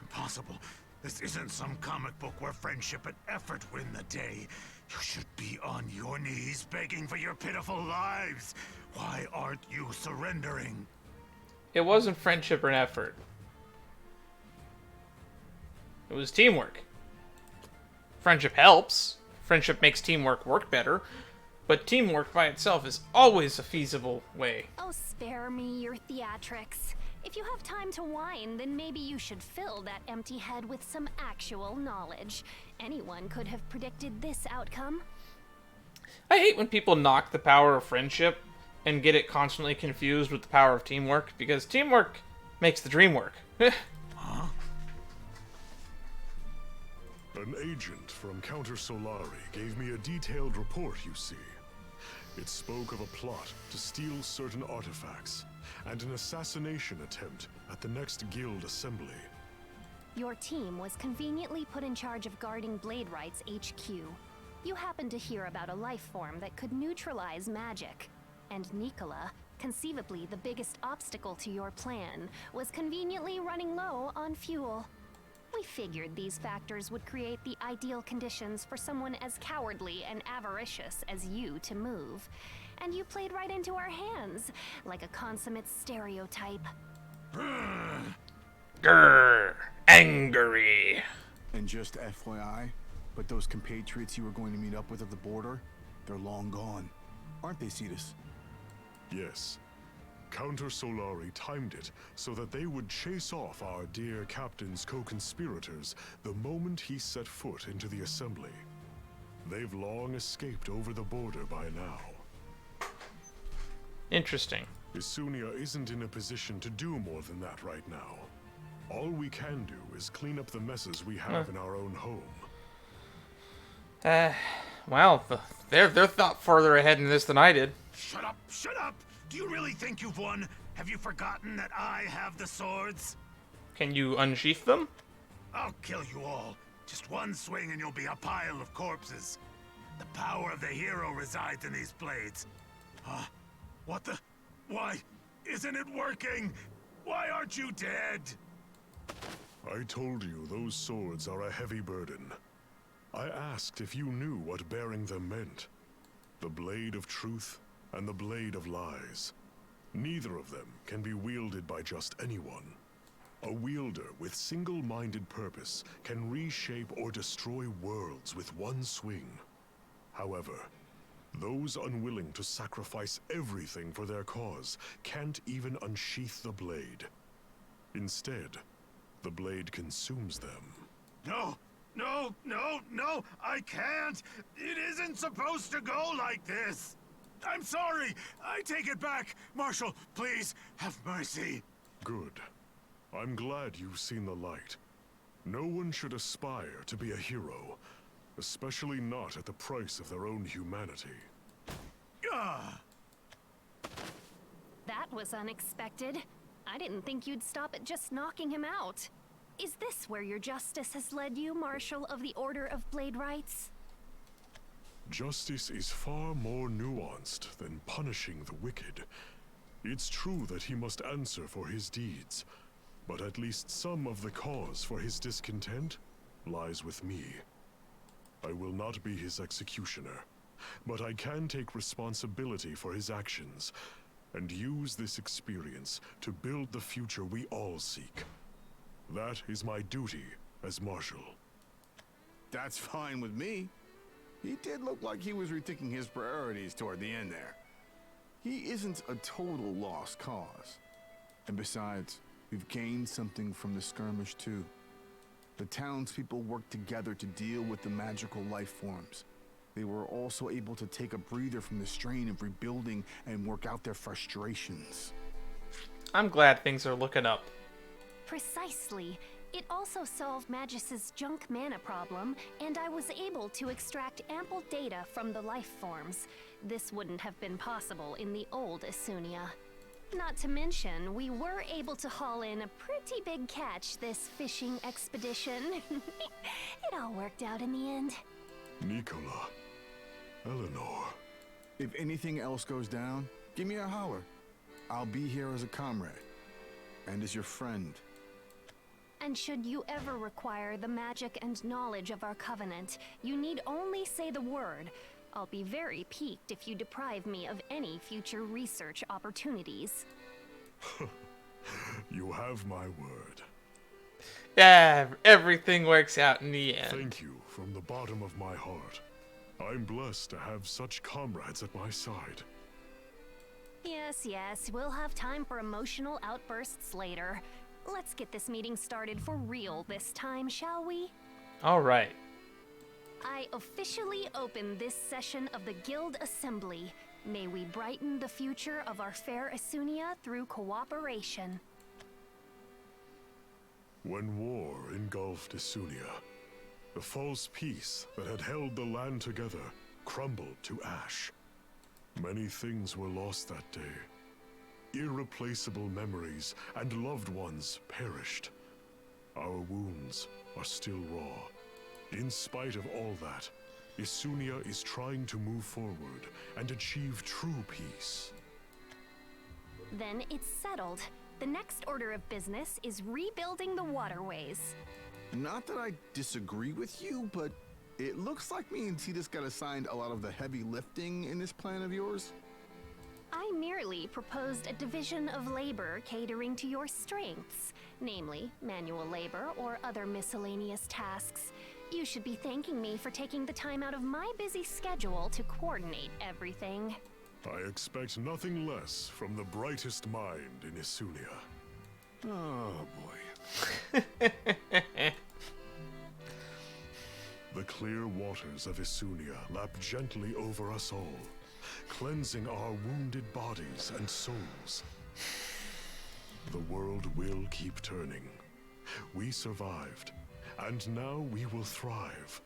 Impossible. This isn't some comic book where friendship and effort win the day. You should be on your knees begging for your pitiful lives. Why aren't you surrendering? It wasn't friendship or effort. It was teamwork. Friendship helps. Friendship makes teamwork work better. But teamwork by itself is always a feasible way. Oh, spare me your theatrics. If you have time to whine, then maybe you should fill that empty head with some actual knowledge. Anyone could have predicted this outcome. I hate when people knock the power of friendship and get it constantly confused with the power of teamwork, because teamwork makes the dream work. Huh? An agent from Counter Solari gave me a detailed report, you see. It spoke of a plot to steal certain artifacts, and an assassination attempt at the next guild assembly. Your team was conveniently put in charge of guarding Blade Right's HQ. You happened to hear about a life form that could neutralize magic. And Nicola, conceivably the biggest obstacle to your plan, was conveniently running low on fuel. We figured these factors would create the ideal conditions for someone as cowardly and avaricious as you to move. And you played right into our hands, like a consummate stereotype. Grrr, angry. And just FYI, but those compatriots you were going to meet up with at the border, they're long gone. Aren't they, Cetus? Yes. Counter Solari timed it so that they would chase off our dear captain's co-conspirators the moment he set foot into the assembly. They've long escaped over the border by now. Interesting. Isunia isn't in a position to do more than that right now. All we can do is clean up the messes we have in our own home. Well, they're thought further ahead in this than I did. Shut up! Shut up! Do you really think you've won? Have you forgotten that I have the swords? Can you unsheath them? I'll kill you all. Just one swing and you'll be a pile of corpses. The power of the hero resides in these blades. Huh? What the? Why? Isn't it working? Why aren't you dead? I told you those swords are a heavy burden. I asked if you knew what bearing them meant. The blade of truth and the blade of lies. Neither of them can be wielded by just anyone. A wielder with single-minded purpose can reshape or destroy worlds with one swing. However, those unwilling to sacrifice everything for their cause can't even unsheath the blade. Instead, the blade consumes them. No! No, no, no, I can't. It isn't supposed to go like this. I'm sorry. I take it back. Marshal, please, have mercy. Good. I'm glad you've seen the light. No one should aspire to be a hero, especially not at the price of their own humanity. Ah! That was unexpected. I didn't think you'd stop at just knocking him out. Is this where your justice has led you, Marshal of the Order of Blade Rights? Justice is far more nuanced than punishing the wicked. It's true that he must answer for his deeds, but at least some of the cause for his discontent lies with me. I will not be his executioner, but I can take responsibility for his actions and use this experience to build the future we all seek. That is my duty as Marshal. That's fine with me. He did look like he was rethinking his priorities toward the end there. He isn't a total lost cause. And besides, we've gained something from the skirmish too. The townspeople worked together to deal with the magical life forms. They were also able to take a breather from the strain of rebuilding and work out their frustrations. I'm glad things are looking up. Precisely. It also solved Magis's junk mana problem, and I was able to extract ample data from the life forms. This wouldn't have been possible in the old Isunia. Not to mention, we were able to haul in a pretty big catch this fishing expedition. It all worked out in the end. Nicola, Eleanor. If anything else goes down, give me a holler. I'll be here as a comrade. And as your friend. And should you ever require the magic and knowledge of our covenant, you need only say the word. I'll be very piqued if you deprive me of any future research opportunities. You have my word. Yeah, everything works out in the end. Thank you from the bottom of my heart. I'm blessed to have such comrades at my side. Yes, yes, we'll have time for emotional outbursts later. Let's get this meeting started for real this time, shall we? All right. I officially open this session of the Guild Assembly. May we brighten the future of our fair Isunia through cooperation. When war engulfed Isunia, the false peace that had held the land together crumbled to ash. Many things were lost that day. Irreplaceable memories and loved ones perished. Our wounds are still raw. In spite of all that, Isunia is trying to move forward and achieve true peace. Then it's settled. The next order of business is rebuilding the waterways. Not that I disagree with you, but it looks like me and Titus got assigned a lot of the heavy lifting in this plan of yours. I merely proposed a division of labor catering to your strengths, namely manual labor or other miscellaneous tasks. You should be thanking me for taking the time out of my busy schedule to coordinate everything. I expect nothing less from the brightest mind in Isunia. Oh boy. The clear waters of Isunia lap gently over us all, cleansing our wounded bodies and souls. The world will keep turning. We survived, and now we will thrive.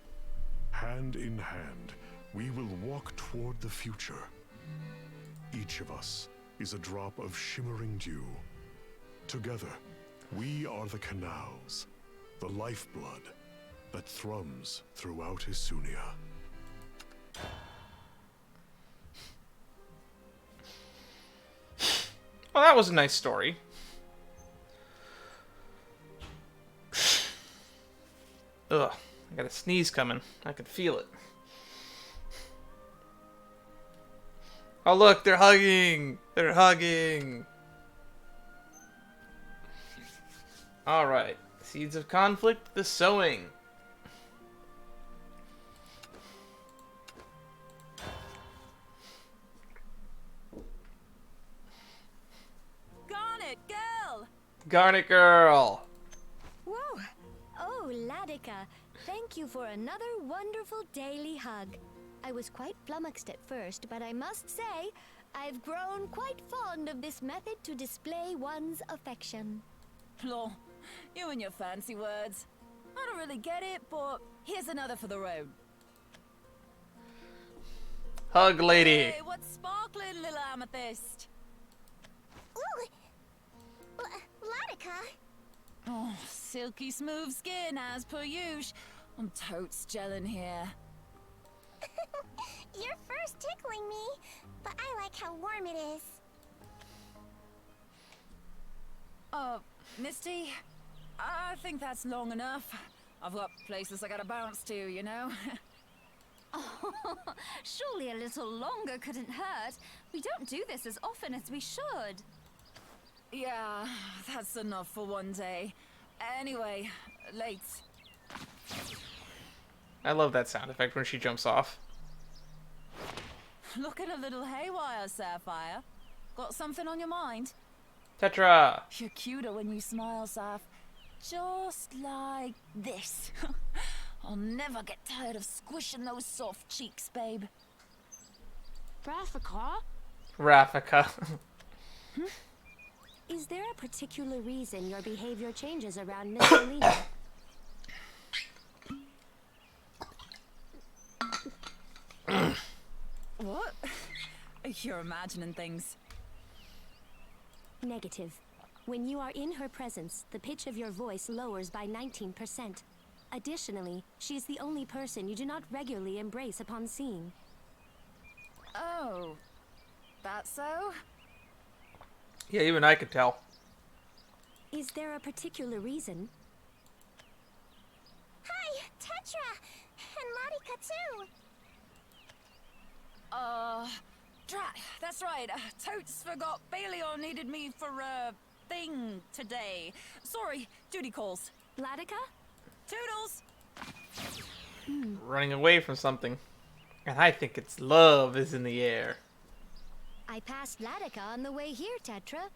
Hand in hand, we will walk toward the future. Each of us is a drop of shimmering dew. Together, we are the canals, the lifeblood that thrums throughout Isunia. Well, that was a nice story. Ugh, I got a sneeze coming. I can feel it. Oh, look, they're hugging. They're hugging. All right. Seeds of Conflict, the Sowing. Garnet girl! Garnet Girl. Whoa! Oh, Ladder Latica, thank you for another wonderful daily hug. I was quite flummoxed at first, but I must say, I've grown quite fond of this method to display one's affection. Lol, you and your fancy words. I don't really get it, but here's another for the road. Hug lady. Hey, what's sparkling, little amethyst? Ooh! Latica! Oh, silky smooth skin as per usual. I'm totes gelling here. You're first tickling me, but I like how warm it is. Misty, I think that's long enough. I've got places I gotta bounce to, you know? Oh, surely a little longer couldn't hurt. We don't do this as often as we should. Yeah, that's enough for one day. Anyway, late. I love that sound effect when she jumps off. Looking a little haywire, Sapphire. Got something on your mind? Tetra! You're cuter when you smile, Saph. Just like this. I'll never get tired of squishing those soft cheeks, babe. Rafika? Rafika. Is there a particular reason your behavior changes around Miss Alina? What? You're imagining things. Negative. When you are in her presence, the pitch of your voice lowers by 19%. Additionally, she is the only person you do not regularly embrace upon seeing. Oh, that's so? Yeah, even I could tell. Is there a particular reason? Hi, Tetra! And Latica too! Drat, that's right. Totes forgot Balior needed me for a thing today. Sorry, duty calls. Latica? Toodles! Running away from something. And I think it's love is in the air. I passed Latica on the way here, Tetra.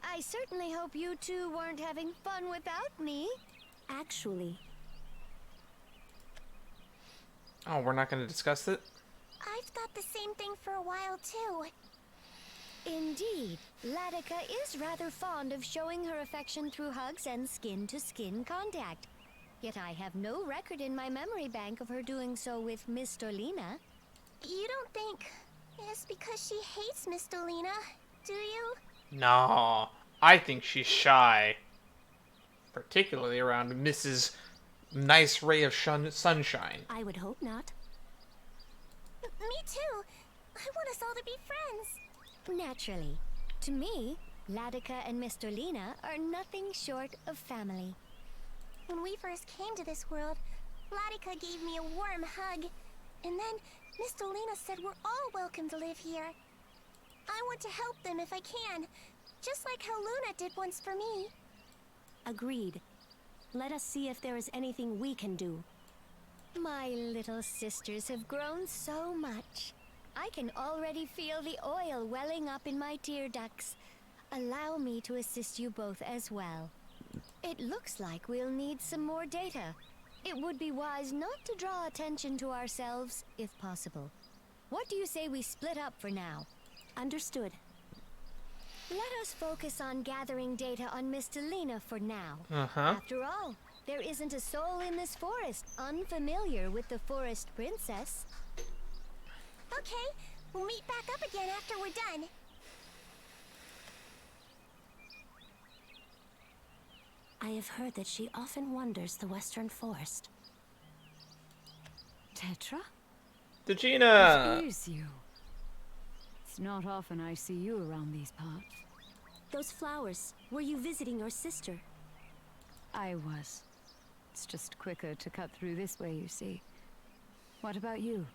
I certainly hope you two weren't having fun without me. Actually. Oh, we're not going to discuss it? I've thought the same thing for a while too. Indeed, Latica is rather fond of showing her affection through hugs and skin-to-skin contact. Yet I have no record in my memory bank of her doing so with Miss Dorlina. You don't think it's because she hates Miss Dorlina, do you? No, I think she's shy. Particularly around Mrs. Nice Ray of Sunshine. I would hope not. Me too. I want us all to be friends. Naturally. To me, Latica and Miss Dorlina are nothing short of family. When we first came to this world, Latica gave me a warm hug. And then Miss Dorlina said we're all welcome to live here. I want to help them if I can, just like how Luna did once for me. Agreed. Let us see if there is anything we can do. My little sisters have grown so much. I can already feel the oil welling up in my tear ducts. Allow me to assist you both as well. It looks like we'll need some more data. It would be wise not to draw attention to ourselves, if possible. What do you say we split up for now? Understood. Let us focus on gathering data on Miss Delina for now. After all, there isn't a soul in this forest unfamiliar with the Forest Princess. Okay, we'll meet back up again after we're done. I have heard that she often wanders the Western Forest. Tetra? Degina! It is you. It's not often I see you around these parts. Those flowers, were you visiting your sister? I was. It's just quicker to cut through this way, you see. What about you?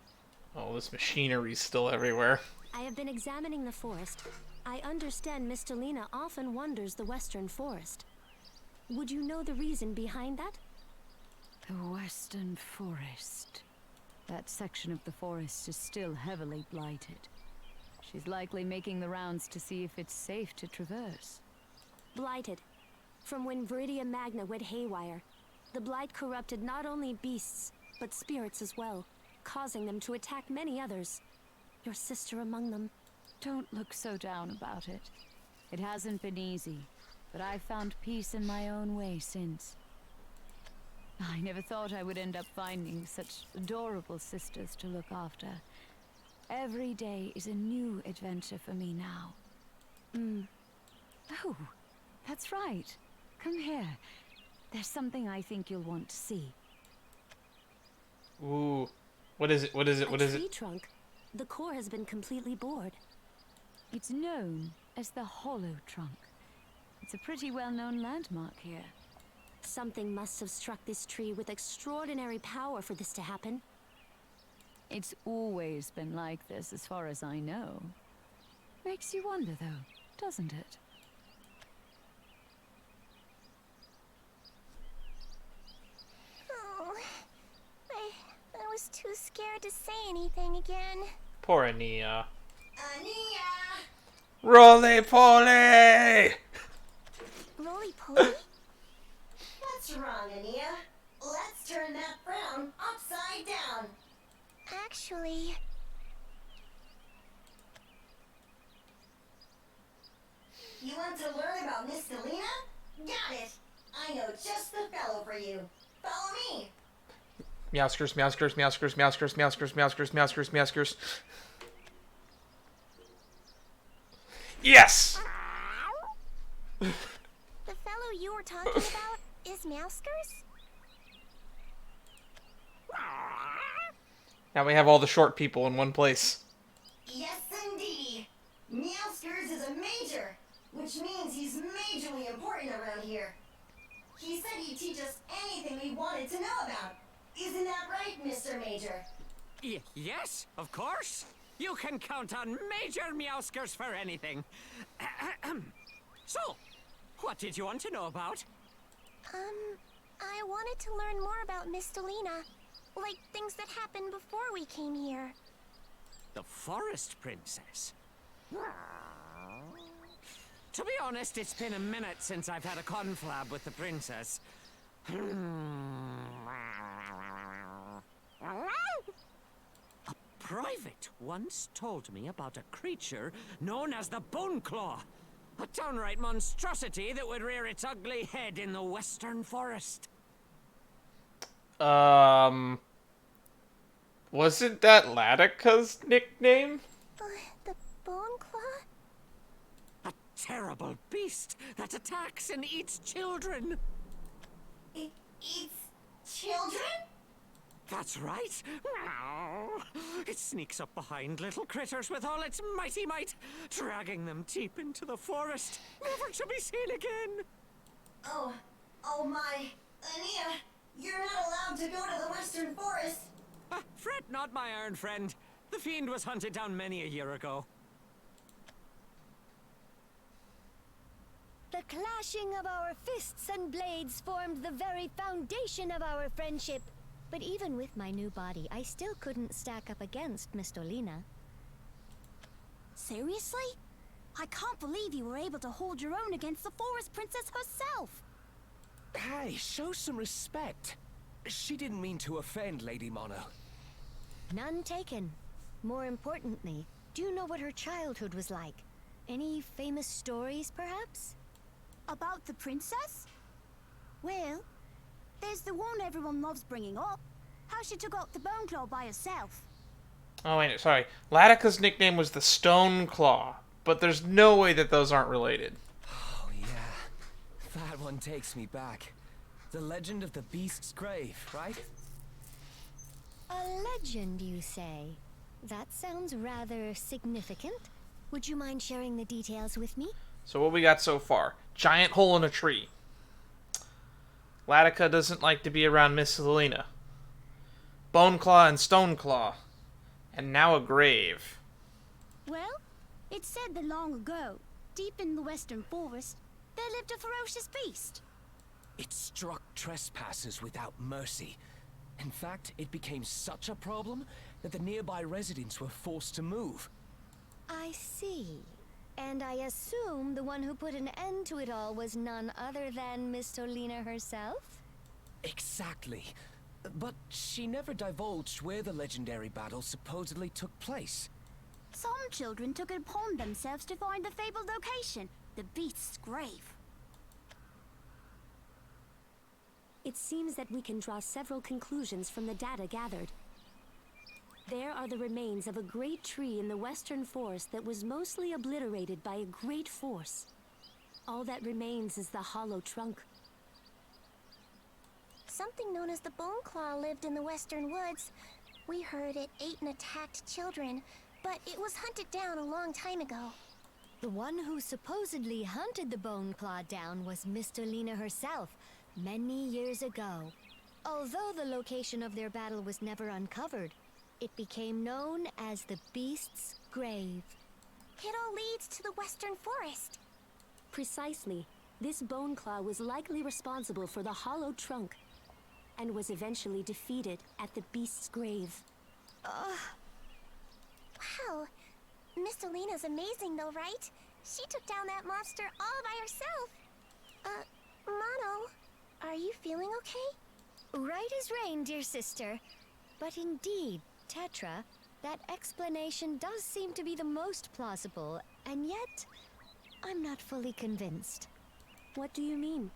Oh, this machinery's still everywhere. I have been examining the forest. I understand Miss Delina often wanders the Western Forest. Would you know the reason behind that? The Western Forest. That section of the forest is still heavily blighted. She's likely making the rounds to see if it's safe to traverse. Blighted. From when Viridia Magna went haywire. The blight corrupted not only beasts, but spirits as well, causing them to attack many others. Your sister among them. Don't look so down about it. It hasn't been easy, but I've found peace in my own way since. I never thought I would end up finding such adorable sisters to look after. Every day is a new adventure for me now. Oh, that's right. Come here. There's something I think you'll want to see. Ooh. What is it? What is it? What is A tree it? trunk. The core has been completely bored. It's known as the Hollow Trunk. It's a pretty well-known landmark here. Something must have struck this tree with extraordinary power for this to happen. It's always been like this, as far as I know. Makes you wonder, though, doesn't it? Oh, I was too scared to say anything again. Poor Ania. Ania! Roly-poly! Roly-poly? What's wrong, Ania? Let's turn that frown upside down. Actually... You want to learn about Miss Delina? Got it. I know just the fellow for you. Follow me. Meowskers, meowskers, meowskers, meowskers, meowskers, meowskers, meowskers, meowskers. Yes! The fellow you were talking about is Meowskers? Now we have all the short people in one place. Yes, indeed. Meowskers is a major, which means he's majorly important around here. He said he'd teach us anything we wanted to know about. Isn't that right, Mr. Major? Yes, of course. You can count on Major Meowskers for anything. So, what did you want to know about? I wanted to learn more about Miss Delina. Like things that happened before we came here. The Forest Princess. To be honest, it's been a minute since I've had a conflab with the princess. A private once told me about a creature known as the Bone Claw. A downright monstrosity that would rear its ugly head in the western forest. Wasn't that Latica's nickname? The Bone Claw? A terrible beast that attacks and eats children. It eats children? That's right. It sneaks up behind little critters with all its mighty might, dragging them deep into the forest, never to be seen again. Oh my. Ania, you're not allowed to go to the Western Forest. Fret not, my iron friend. The fiend was hunted down many a year ago. The clashing of our fists and blades formed the very foundation of our friendship. But even with my new body, I still couldn't stack up against Miss Dolina. Seriously? I can't believe you were able to hold your own against the Forest Princess herself. Hey, show some respect. She didn't mean to offend Lady Mono. None taken. More importantly, do you know what her childhood was like? Any famous stories, perhaps? About the princess? Well, there's the one everyone loves bringing up. How she took out the Bone Claw by herself. Oh, wait, sorry. Latica's nickname was the Stone Claw, but there's no way that those aren't related. Oh, yeah. That one takes me back. The legend of the Beast's Grave, right? A legend, you say? That sounds rather significant. Would you mind sharing the details with me? So what we got so far? Giant hole in a tree. Latica doesn't like to be around Miss Selena. Bone Claw and Stone Claw. And now a grave. Well, it's said that long ago, deep in the Western Forest, there lived a ferocious beast. It struck trespassers without mercy. In fact, it became such a problem that the nearby residents were forced to move. I see. And I assume the one who put an end to it all was none other than Miss Tolina herself? Exactly. But she never divulged where the legendary battle supposedly took place. Some children took it upon themselves to find the fabled location, the beast's grave. It seems that we can draw several conclusions from the data gathered. There are the remains of a great tree in the western forest that was mostly obliterated by a great force. All that remains is the hollow trunk. Something known as the Bone Claw lived in the western woods. We heard it ate and attacked children, but it was hunted down a long time ago. The one who supposedly hunted the Bone Claw down was Mr. Lena herself, many years ago. Although the location of their battle was never uncovered, it became known as the Beast's Grave. It all leads to the western forest. Precisely. This Bone Claw was likely responsible for the hollow trunk, and was eventually defeated at the Beast's Grave. Wow. Miss Alina's amazing though, right? She took down that monster all by herself. Mono, are you feeling okay? Right as rain, dear sister. But indeed, Tetra, that explanation does seem to be the most plausible, and yet, I'm not fully convinced. What do you mean?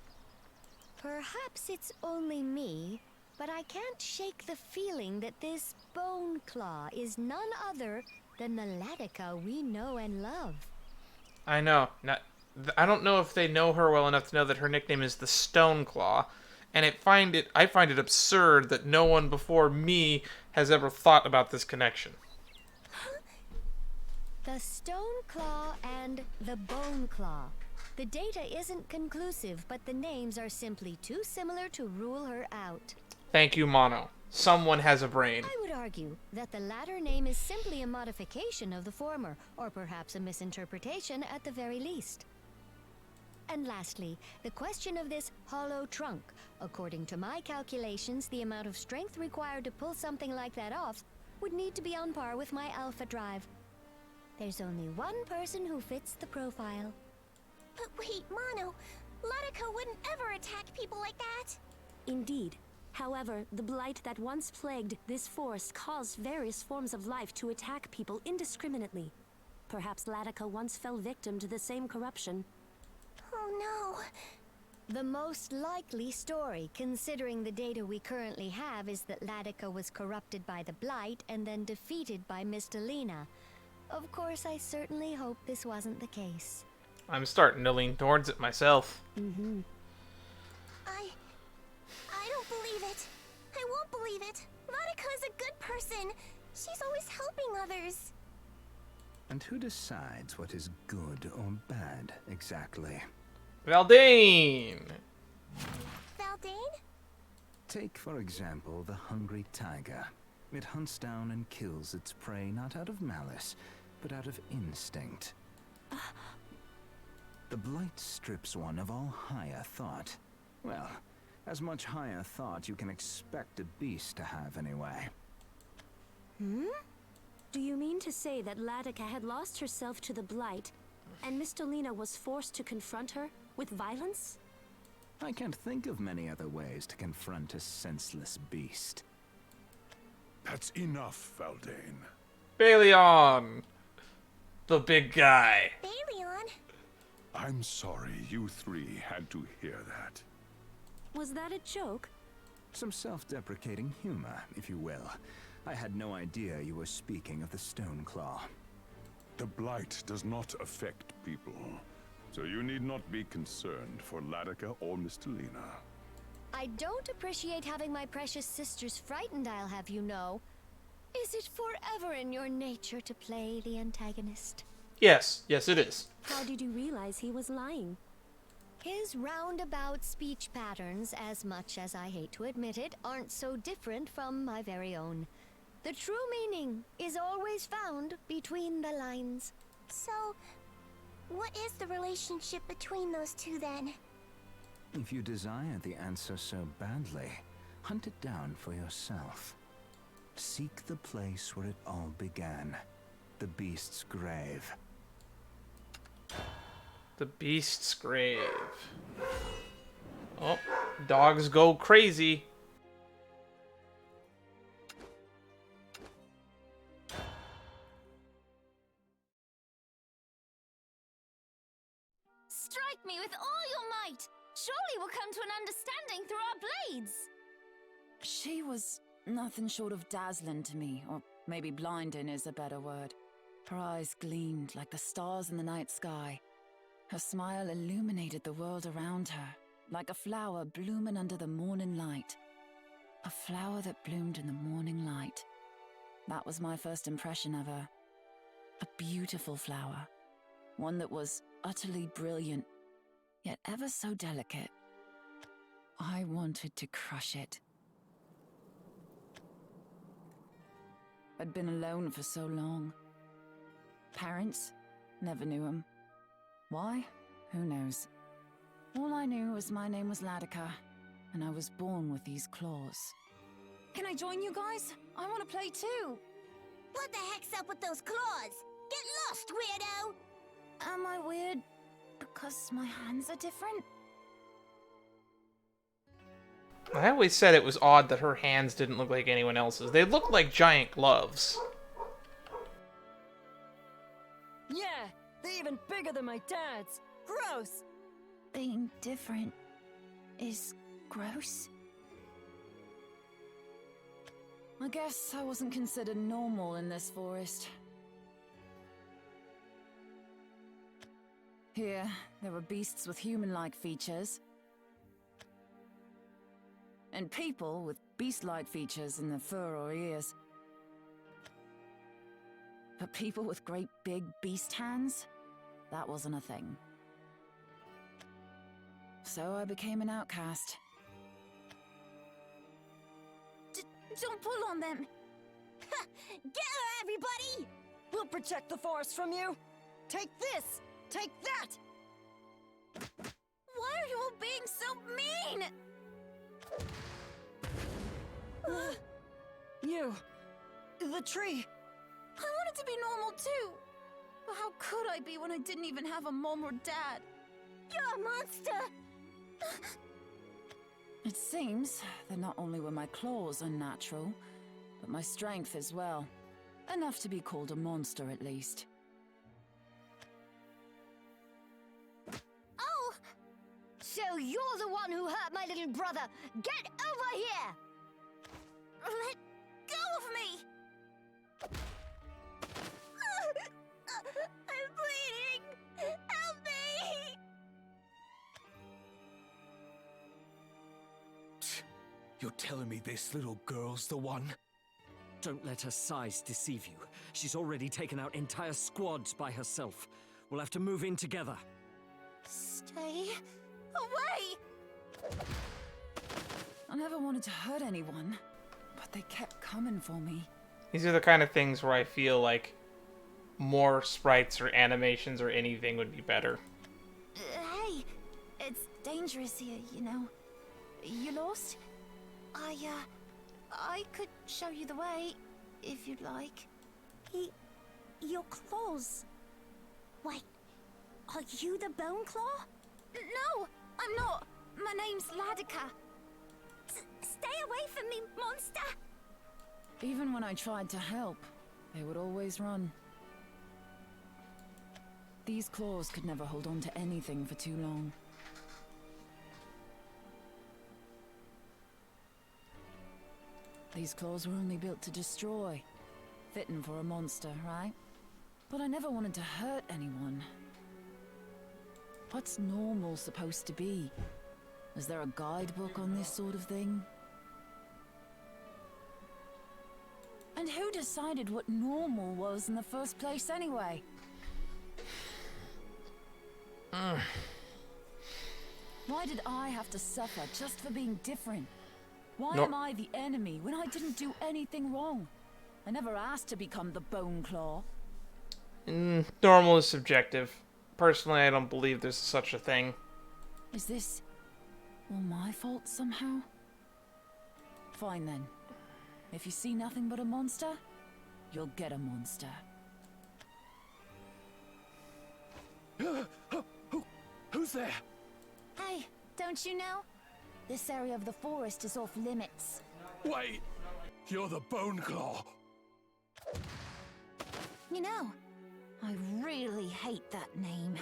Perhaps it's only me, but I can't shake the feeling that this Bone Claw is none other than the Latika we know and love. I know. I don't know if they know her well enough to know that her nickname is the Stone Claw, and I find it absurd that no one before me has ever thought about this connection. The Stone Claw and the Bone Claw. The data isn't conclusive, but the names are simply too similar to rule her out. Thank you, Mono. Someone has a brain. I would argue that the latter name is simply a modification of the former, or perhaps a misinterpretation at the very least. And lastly, the question of this hollow trunk. According to my calculations, the amount of strength required to pull something like that off would need to be on par with my Alpha Drive. There's only one person who fits the profile. But wait, Mono, Latika wouldn't ever attack people like that. Indeed. However, the blight that once plagued this forest caused various forms of life to attack people indiscriminately. Perhaps Latika once fell victim to the same corruption. Oh no. The most likely story, considering the data we currently have, is that Latika was corrupted by the blight and then defeated by Mr. Lena. Of course, I certainly hope this wasn't the case. I'm starting to lean towards it myself. Mm-hmm. I don't believe it. I won't believe it. Latika is a good person. She's always helping others. And who decides what is good or bad, exactly? Valdane! Valdane? Take, for example, the hungry tiger. It hunts down and kills its prey not out of malice, but out of instinct. The blight strips one of all higher thought. Well, as much higher thought you can expect a beast to have anyway. Do you mean to say that Latika had lost herself to the blight, and Mr. Lena was forced to confront her with violence? I can't think of many other ways to confront a senseless beast. That's enough, Valdane. Baleon! The big guy. Baleon? I'm sorry you three had to hear that. Was that a joke? Some self-deprecating humor, if you will. I had no idea you were speaking of the Stone Claw. The blight does not affect people, so you need not be concerned for Latika or Mr. Lena. I don't appreciate having my precious sisters frightened, I'll have you know. Is it forever in your nature to play the antagonist? Yes, it is. How did you realize he was lying? His roundabout speech patterns, as much as I hate to admit it, aren't so different from my very own. The true meaning is always found between the lines. So, what is the relationship between those two then? If you desire the answer so badly, hunt it down for yourself. Seek the place where it all began, the beast's grave. The beast's grave. Oh, dogs go crazy. Strike me with all your might! Surely we'll come to an understanding through our blades! She was nothing short of dazzling to me, or maybe blinding is a better word. Her eyes gleamed like the stars in the night sky. Her smile illuminated the world around her, like a flower blooming under the morning light. A flower that bloomed in the morning light. That was my first impression of her. A beautiful flower. One that was utterly brilliant, yet ever so delicate. I wanted to crush it. I'd been alone for so long. Parents? Never knew them. Why? Who knows? All I knew was my name was Latika, and I was born with these claws. Can I join you guys? I want to play too. What the heck's up with those claws? Get lost, weirdo! Am I weird because my hands are different? I always said it was odd that her hands didn't look like anyone else's. They looked like giant gloves. Yeah, they're even bigger than my dad's. Gross! Being different is gross. I guess I wasn't considered normal in this forest. Here, there were beasts with human-like features. And people with beast-like features in their fur or ears. But people with great big beast hands? That wasn't a thing. So I became an outcast. Don't pull on them! Get her, everybody! We'll protect the forest from you! Take this! Take that! Why are you all being so mean? You! The tree! I wanted to be normal too! But how could I be when I didn't even have a mom or dad? You're a monster! It seems that not only were my claws unnatural, but my strength as well. Enough to be called a monster, at least. Oh! So you're the one who hurt my little brother! Get over here! Let go of me! I'm bleeding! Help me! You're telling me this little girl's the one? Don't let her size deceive you. She's already taken out entire squads by herself. We'll have to move in together. Stay away! I never wanted to hurt anyone, but they kept coming for me. These are the kind of things where I feel like more sprites or animations or anything would be better. Hey, it's dangerous here, you know. You lost? I could show you the way, if you'd like. Your claws. Wait, are you the Bone Claw? No, I'm not. My name's Latika. Stay away from me, monster! Even when I tried to help, they would always run. These claws could never hold on to anything for too long. These claws were only built to destroy. Fitting for a monster, right? But I never wanted to hurt anyone. What's normal supposed to be? Is there a guidebook on this sort of thing? And who decided what normal was in the first place anyway? Why did I have to suffer just for being different? Why am I the enemy when I didn't do anything wrong? I never asked to become the Bone Claw. Normal is subjective. Personally, I don't believe there's such a thing. Is this all my fault somehow? Fine then. If you see nothing but a monster, you'll get a monster. Who's there? Hey, don't you know? This area of the forest is off limits. Wait! You're the Bone Claw! You know, I really hate that name.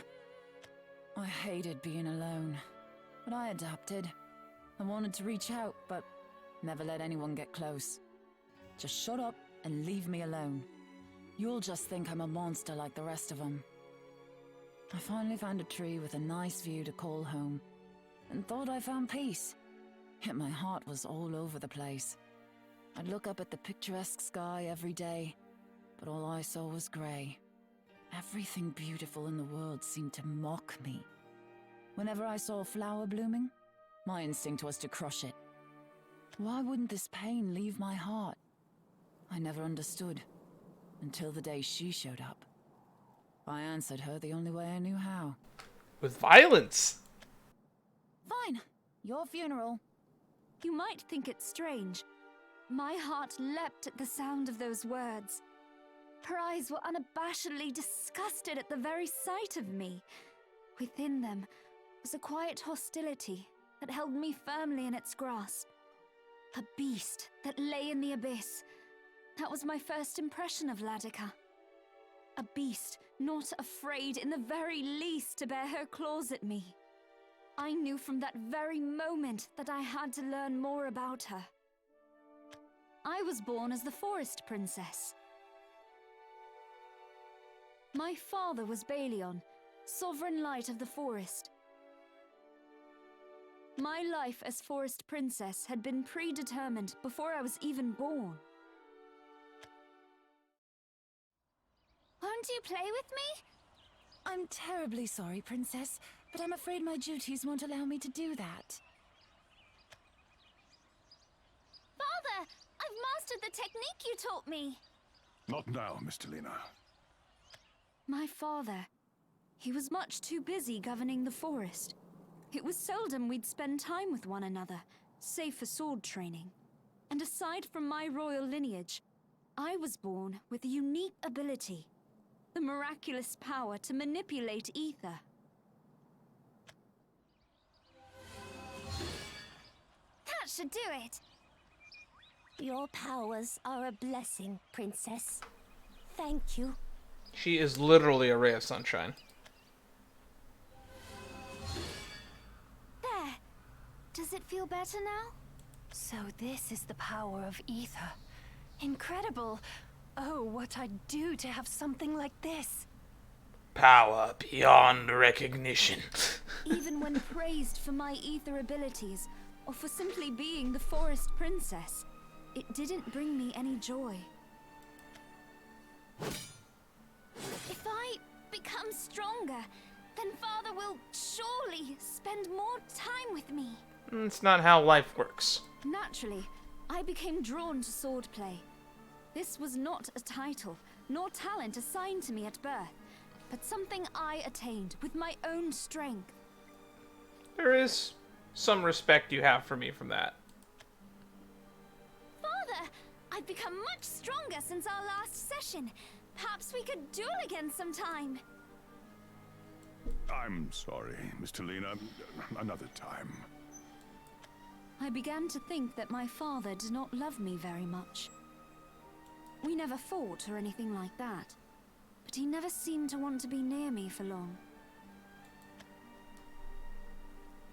I hated being alone, but I adapted. I wanted to reach out, but never let anyone get close. Just shut up and leave me alone. You'll just think I'm a monster like the rest of them. I finally found a tree with a nice view to call home, and thought I found peace. Yet my heart was all over the place. I'd look up at the picturesque sky every day, but all I saw was grey. Everything beautiful in the world seemed to mock me. Whenever I saw a flower blooming, my instinct was to crush it. Why wouldn't this pain leave my heart? I never understood, until the day she showed up. I answered her the only way I knew how. With violence! Fine, your funeral. You might think it strange. My heart leapt at the sound of those words. Her eyes were unabashedly disgusted at the very sight of me. Within them was a quiet hostility that held me firmly in its grasp. A beast that lay in the abyss. That was my first impression of Latika. A beast not afraid in the very least to bear her claws at me. I knew from that very moment that I had to learn more about her. I was born as the Forest Princess. My father was Balion, sovereign light of the forest. My life as Forest Princess had been predetermined before I was even born. Won't you play with me? I'm terribly sorry, Princess, but I'm afraid my duties won't allow me to do that. Father, I've mastered the technique you taught me. Not now, Miss Talina. My father, he was much too busy governing the forest. It was seldom we'd spend time with one another, save for sword training. And aside from my royal lineage, I was born with a unique ability. The miraculous power to manipulate ether. That should do it. Your powers are a blessing, Princess. Thank you. She is literally a ray of sunshine. There. Does it feel better now? So this is the power of ether. Incredible. Oh, what I'd do to have something like this. Power beyond recognition. Even when praised for my ether abilities, or for simply being the Forest Princess, it didn't bring me any joy. If I become stronger, then Father will surely spend more time with me. It's not how life works. Naturally, I became drawn to swordplay. This was not a title, nor talent assigned to me at birth, but something I attained with my own strength. There is some respect you have for me from that. Father, I've become much stronger since our last session. Perhaps we could duel again sometime. I'm sorry, Miss Talina. Another time. I began to think that my father did not love me very much. We never fought or anything like that, but he never seemed to want to be near me for long.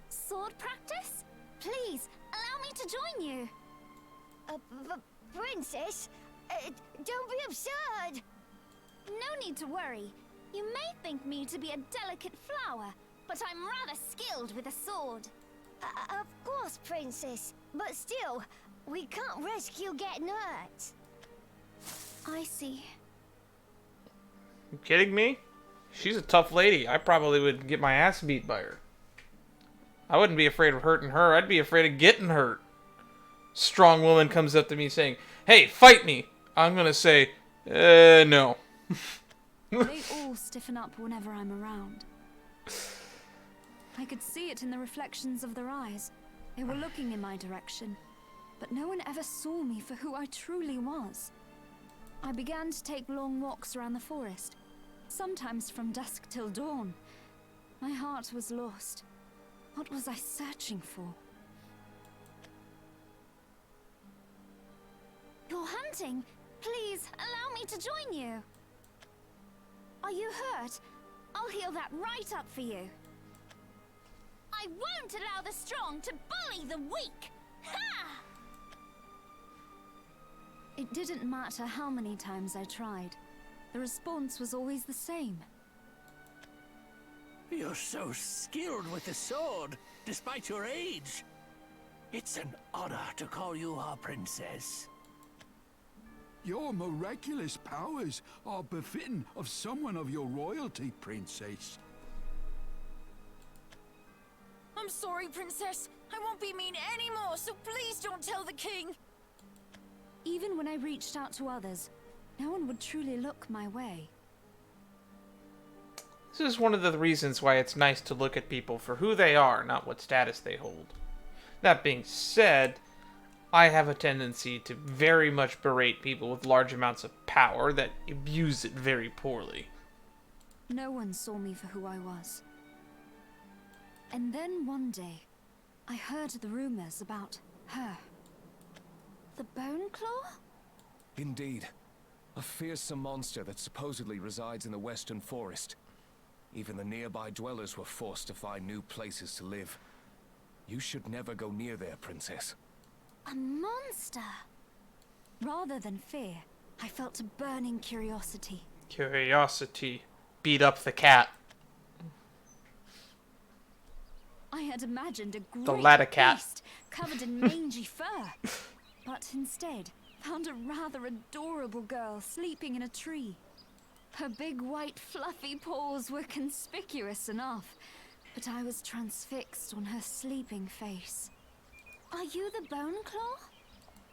Sword practice? Please, allow me to join you. Princess, don't be absurd. No need to worry. You may think me to be a delicate flower, but I'm rather skilled with a sword. Of course, Princess, but still, we can't risk you getting hurt. I see. You kidding me? She's a tough lady. I probably would get my ass beat by her. I wouldn't be afraid of hurting her. I'd be afraid of getting hurt. Strong woman comes up to me saying, "Hey, fight me." I'm gonna say, no. They all stiffen up whenever I'm around. I could see it in the reflections of their eyes. They were looking in my direction, but no one ever saw me for who I truly was. I began to take long walks around the forest, sometimes from dusk till dawn. My heart was lost. What was I searching for? fainting. Please, allow me to join you. Are you hurt? I'll heal that right up for you. I won't allow the strong to bully the weak! Ha! It didn't matter how many times I tried. The response was always the same. You're so skilled with the sword, despite your age. It's an honor to call you our princess. Your miraculous powers are befitting of someone of your royalty, princess. I'm sorry, princess. I won't be mean anymore, so please don't tell the king. Even when I reached out to others, no one would truly look my way. This is one of the reasons why it's nice to look at people for who they are, not what status they hold. That being said, I have a tendency to very much berate people with large amounts of power that abuse it very poorly. No one saw me for who I was. And then one day, I heard the rumors about her. The Bone Claw? Indeed. A fearsome monster that supposedly resides in the Western Forest. Even the nearby dwellers were forced to find new places to live. You should never go near there, princess. A monster? Rather than fear, I felt a burning curiosity. Curiosity. Beat up the cat. I had imagined a great The ladder cat. beast covered in mangy fur, but instead found a rather adorable girl sleeping in a tree. Her big white fluffy paws were conspicuous enough, but I was transfixed on her sleeping face. Are you the Bone Claw?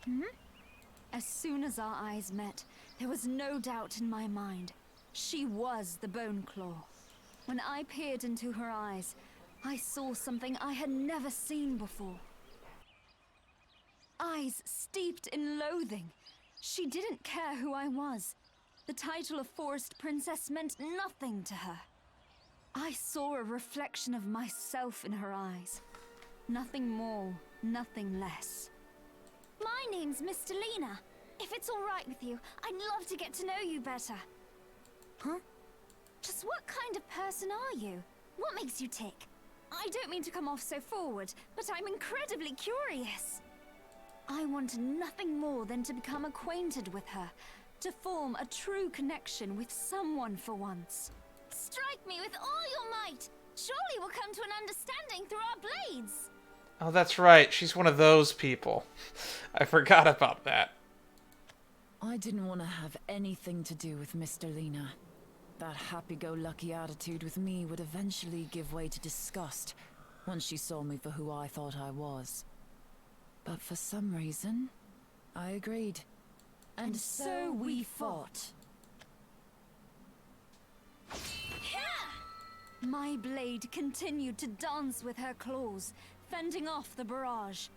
Hmm? As soon as our eyes met, there was no doubt in my mind. She was the Bone Claw. When I peered into her eyes, I saw something I had never seen before. Eyes steeped in loathing. She didn't care who I was. The title of Forest Princess meant nothing to her. I saw a reflection of myself in her eyes. Nothing more, nothing less. My name's Miss Delina. If it's all right with you, I'd love to get to know you better. Huh? Just what kind of person are you? What makes you tick? I don't mean to come off so forward, but I'm incredibly curious. I wanted nothing more than to become acquainted with her, to form a true connection with someone for once. Strike me with all your might! Surely we'll come to an understanding through our blades! Oh, that's right. She's one of those people. I forgot about that. I didn't want to have anything to do with Mr. Lena. That happy-go-lucky attitude with me would eventually give way to disgust once she saw me for who I thought I was. But for some reason, I agreed. And so we fought. My blade continued to dance with her claws, fending off the barrage.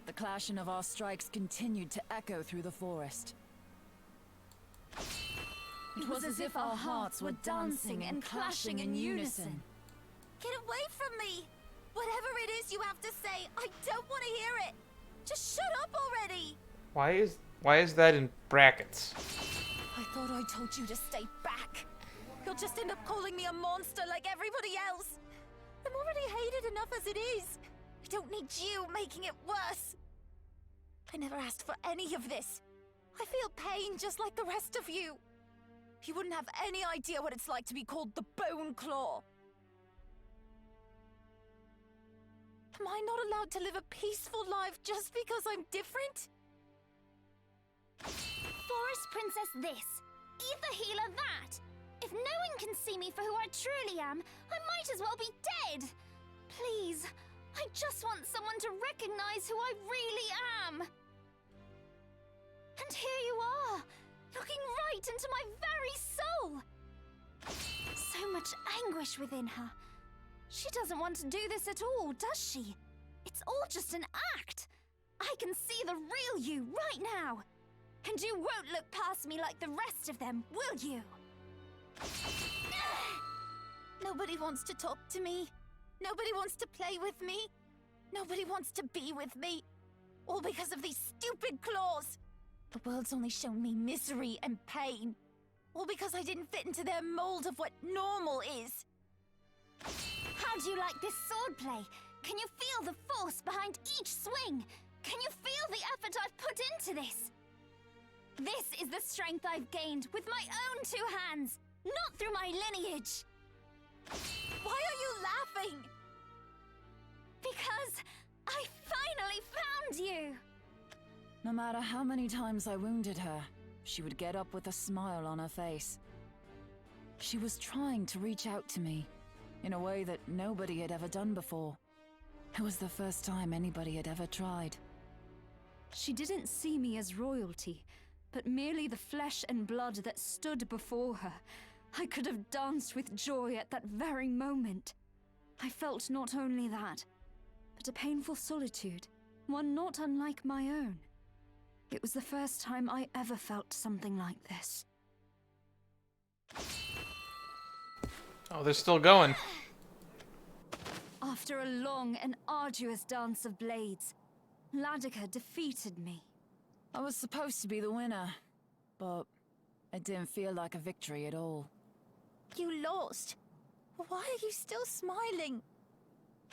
The clashing of our strikes continued to echo through the forest. It was as if our hearts were dancing and clashing in unison. Get away from me! Whatever it is you have to say, I don't want to hear it! Just shut up already! Why is that in brackets? I thought I told you to stay back. You'll just end up calling me a monster like everybody else! I'm already hated enough as it is! I don't need you making it worse! I never asked for any of this. I feel pain just like the rest of you. You wouldn't have any idea what it's like to be called the Bone Claw. Am I not allowed to live a peaceful life just because I'm different? Forest Princess this, Ether Healer that. If no one can see me for who I truly am, I might as well be dead. Please, I just want someone to recognize who I really am. And here you are, looking right into my very soul. So much anguish within her. She doesn't want to do this at all, does she? It's all just an act. I can see the real you right now. And you won't look past me like the rest of them, will you? Nobody wants to talk to me. Nobody wants to play with me. Nobody wants to be with me. All because of these stupid claws. The world's only shown me misery and pain. All because I didn't fit into their mold of what normal is. How do you like this swordplay? Can you feel the force behind each swing? Can you feel the effort I've put into this? This is the strength I've gained with my own two hands, not through my lineage. Why are you laughing? Because I finally found you! No matter how many times I wounded her, she would get up with a smile on her face. She was trying to reach out to me, in a way that nobody had ever done before. It was the first time anybody had ever tried. She didn't see me as royalty, but merely the flesh and blood that stood before her. I could have danced with joy at that very moment. I felt not only that, but a painful solitude, one not unlike my own. It was the first time I ever felt something like this. Oh, they're still going. After a long and arduous dance of blades, Ladika defeated me. I was supposed to be the winner, but it didn't feel like a victory at all. You lost. Why are you still smiling?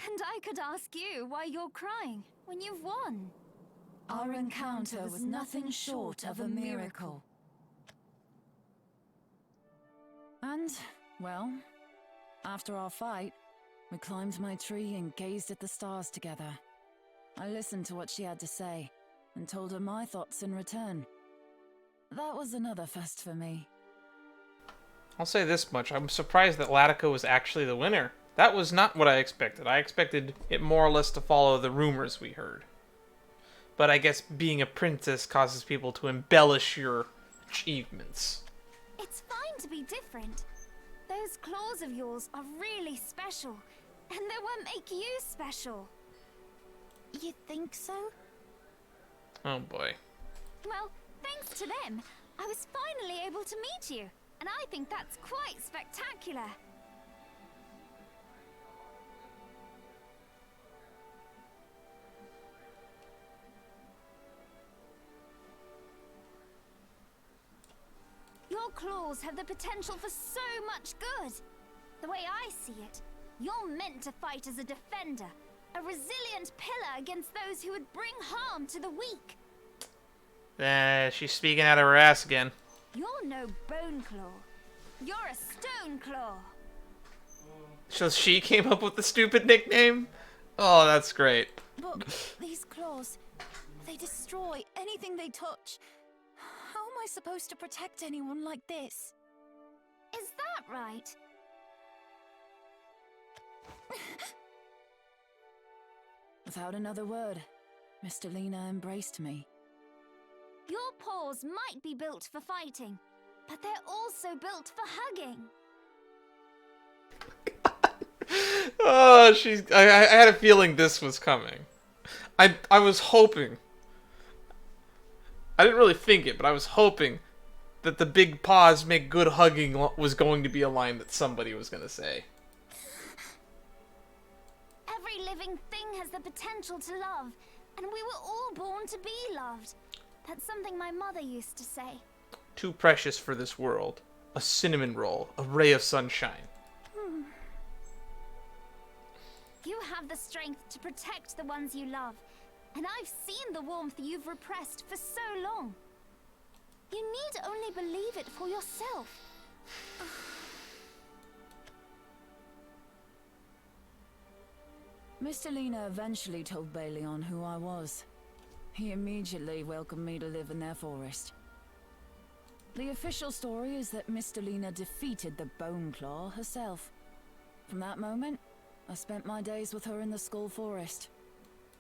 And I could ask you why you're crying when you've won. Our encounter was nothing short of a miracle. And, well, after our fight, we climbed my tree and gazed at the stars together. I listened to what she had to say, and told her my thoughts in return. That was another first for me. I'll say this much, I'm surprised that Latika was actually the winner. That was not what I expected. I expected it more or less to follow the rumors we heard. But I guess being a princess causes people to embellish your achievements. It's fine to be different. Those claws of yours are really special, and they won't make you special. You think so? Oh boy. Well, thanks to them, I was finally able to meet you, and I think that's quite spectacular. Your claws have the potential for so much good. The way I see it, you're meant to fight as a defender, a resilient pillar against those who would bring harm to the weak. She's speaking out of her ass again. You're no bone claw. You're a stone claw. So she came up with the stupid nickname? Oh, that's great. But these claws, they destroy anything they touch. How am I supposed to protect anyone like this? Is that right? Without another word, Mr. Lena embraced me. Your paws might be built for fighting, but they're also built for hugging. Oh, I had a feeling this was coming. I was hoping. I didn't really think it, but I was hoping that the big paws make good hugging was going to be a line that somebody was going to say. Every living thing has the potential to love, and we were all born to be loved. That's something my mother used to say. Too precious for this world. A cinnamon roll, a ray of sunshine. You have the strength to protect the ones you love, and I've seen the warmth you've repressed for so long. You need only believe it for yourself. Mr. Lena eventually told Baleon who I was. He immediately welcomed me to live in their forest. The official story is that Mr. Lena defeated the Bone Claw herself. From that moment, I spent my days with her in the Skull Forest.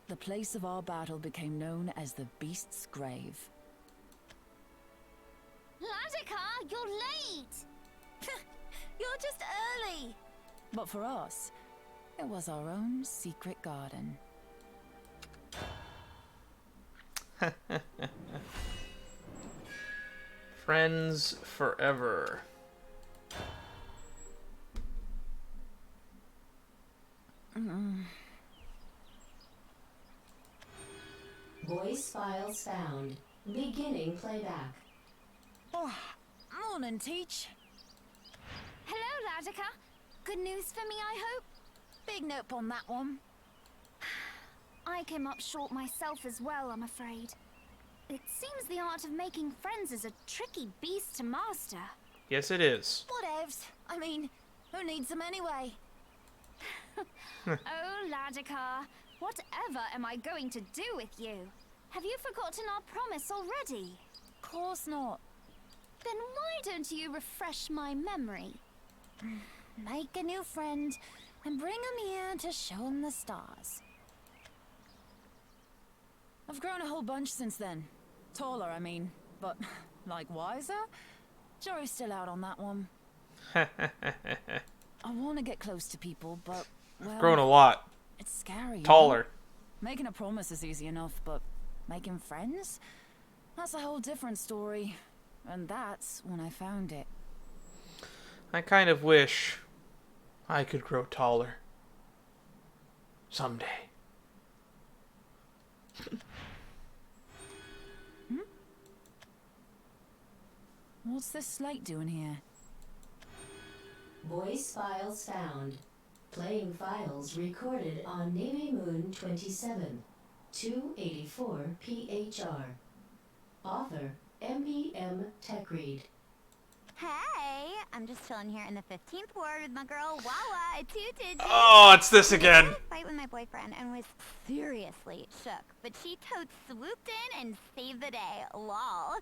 The place of our battle became known as the Beast's Grave. Ladika, you're late! You're just early! But for us, it was our own secret garden. Friends forever. Voice files found. Beginning playback. Oh, morning, Teach. Hello, Radica. Good news for me, I hope? Big nope on that one. I came up short myself as well, I'm afraid. It seems the art of making friends is a tricky beast to master. Yes, it is. Whatevs. I mean, who needs them anyway? Oh, Radica. Whatever am I going to do with you? Have you forgotten our promise already? Of course not. Then why don't you refresh my memory? Make a new friend and bring him here to show him the stars. I've grown a whole bunch since then. Taller, I mean. But, like, wiser? Jury's still out on that one. I want to get close to people, but, well... Grown a lot. It's scary. Taller. Making a promise is easy enough, but making friends? That's a whole different story. And that's when I found it. I kind of wish I could grow taller. Someday. What's this slate doing here? Voice files found. Playing files recorded on Navy Moon 27, 284 PHR. Author, MBM Tech Read. Hey, I'm just chilling here in the 15th ward with my girl Wawa Tooted. Oh, it's this again. I had a fight with my boyfriend and was seriously shook, but she totes swooped in and saved the day. Lol.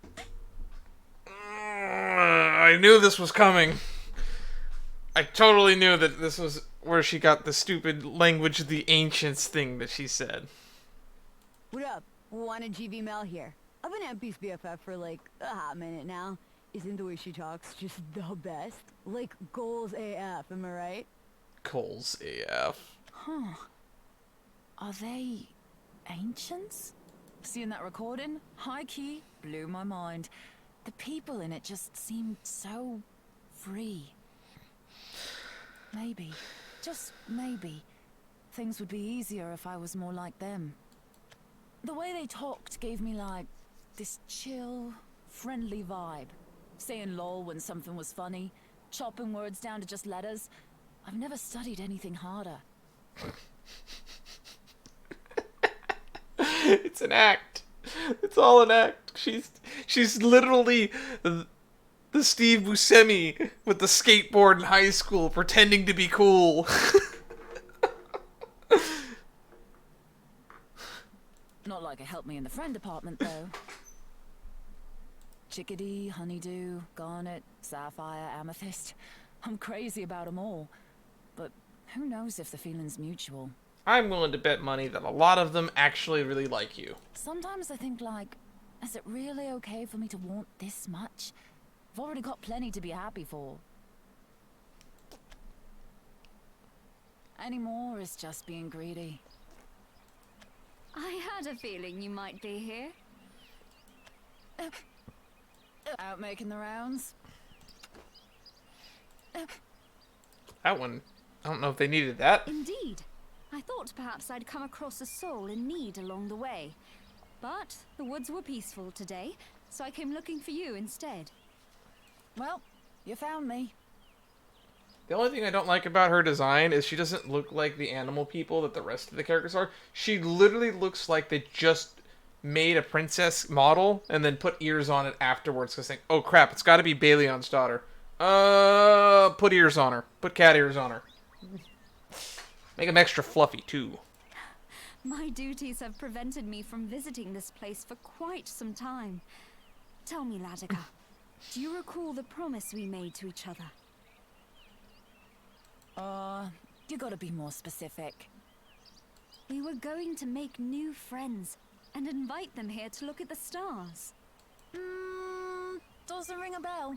I knew this was coming. I totally knew that this was where she got the stupid language of the ancients thing that she said. What up? Wanna GV Mel here. I've been MP's BFF for like a hot minute now. Isn't the way she talks just the best? Like goals AF, am I right? Coles AF. Huh. Are they ancients? Seeing that recording, high key, blew my mind. The people in it just seemed so free. Maybe, just maybe, things would be easier if I was more like them. The way they talked gave me like this chill, friendly vibe. Saying lol when something was funny, chopping words down to just letters. I've never studied anything harder. It's an act. It's all an act. She's literally the Steve Buscemi with the skateboard in high school pretending to be cool. Not like it helped me in the friend department, though. Chickadee, honeydew, garnet, sapphire, amethyst. I'm crazy about them all. But who knows if the feeling's mutual. I'm willing to bet money that a lot of them actually really like you. Sometimes I think, like, is it really okay for me to want this much? I've already got plenty to be happy for. Any more is just being greedy. I had a feeling you might be here. Out making the rounds? That one, I don't know if they needed that. Indeed. I thought perhaps I'd come across a soul in need along the way. But the woods were peaceful today, so I came looking for you instead. Well, you found me. The only thing I don't like about her design is she doesn't look like the animal people that the rest of the characters are. She literally looks like they just made a princess model and then put ears on it afterwards because they think, oh crap, it's got to be Balion's daughter. Put ears on her. Put cat ears on her. Make them extra fluffy too. My duties have prevented me from visiting this place for quite some time. Tell me, Radica, do you recall the promise we made to each other? You gotta be more specific. We were going to make new friends and invite them here to look at the stars. Doesn't ring a bell.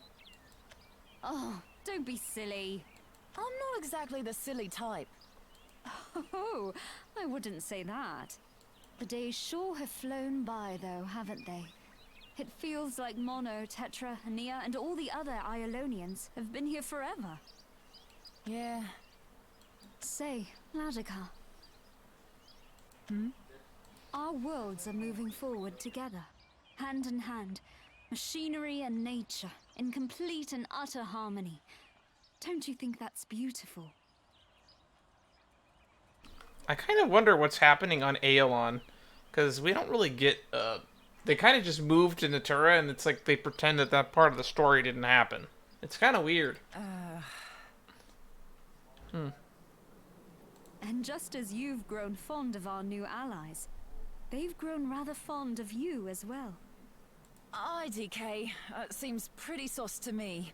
Oh, don't be silly. I'm not exactly the silly type. Oh, I wouldn't say that. The days sure have flown by, though, haven't they? It feels like Mono, Tetra, Ania, and all the other Iolonians have been here forever. Yeah. Say, Radica. Hmm? Our worlds are moving forward together. hand in hand, machinery and nature, in complete and utter harmony. Don't you think that's beautiful? I kind of wonder what's happening on Aeolon, because we don't really get, they kind of just moved to Natura, and it's like they pretend that that part of the story didn't happen. It's kind of weird. And just as you've grown fond of our new allies, they've grown rather fond of you as well. IDK, seems pretty sus to me.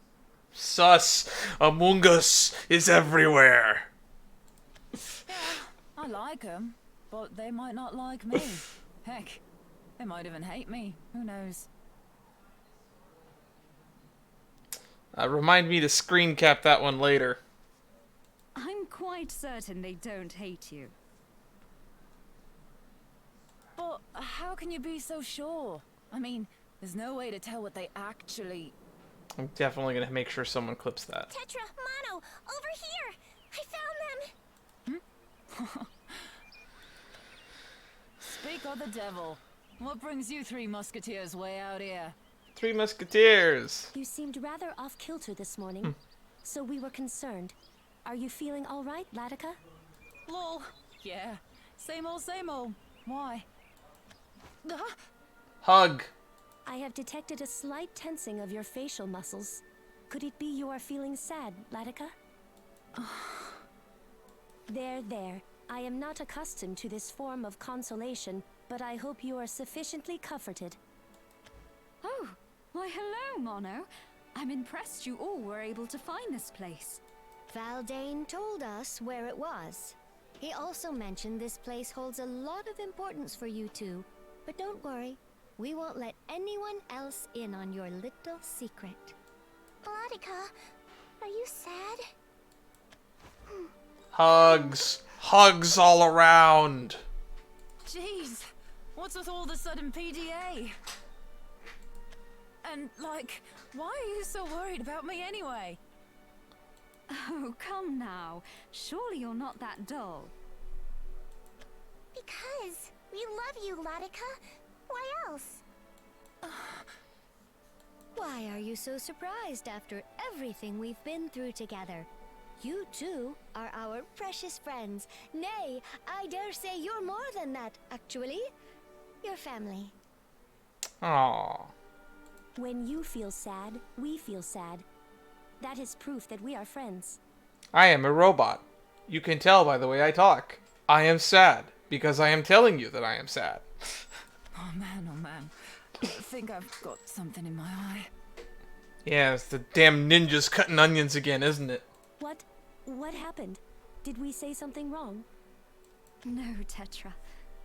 Sus! Among Us is everywhere! I like them, but they might not like me. Heck, they might even hate me. Who knows? Remind me to screen cap that one later. I'm quite certain they don't hate you. But how can you be so sure? I mean, there's no way to tell what they actually... I'm definitely gonna make sure someone clips that. Tetra, Mono, over here! I found them! Speak of the devil. What brings you three musketeers way out here? Three musketeers! You seemed rather off-kilter this morning, so we were concerned. Are you feeling all right, Latika? Lol. Yeah. Same old, same old. Why? Hug! I have detected a slight tensing of your facial muscles. Could it be you are feeling sad, Latika? There. I am not accustomed to this form of consolation, but I hope you are sufficiently comforted. Oh, why hello, Mono. I'm impressed you all were able to find this place. Valdane told us where it was. He also mentioned this place holds a lot of importance for you two. But don't worry, we won't let anyone else in on your little secret. Latika, are you sad? Hugs! Hugs all around! Jeez, what's with all the sudden PDA? And, like, why are you so worried about me anyway? Oh, come now. Surely you're not that dull. Because we love you, Latika. Why else? Why are you so surprised after everything we've been through together? You two are our precious friends. Nay, I dare say you're more than that, actually. You're family. Aww. When you feel sad, we feel sad. That is proof that we are friends. I am a robot. You can tell by the way I talk. I am sad, because I am telling you that I am sad. Oh man. I think I've got something in my eye. Yeah, it's the damn ninjas cutting onions again, isn't it? What happened? Did we say something wrong? No, Tetra.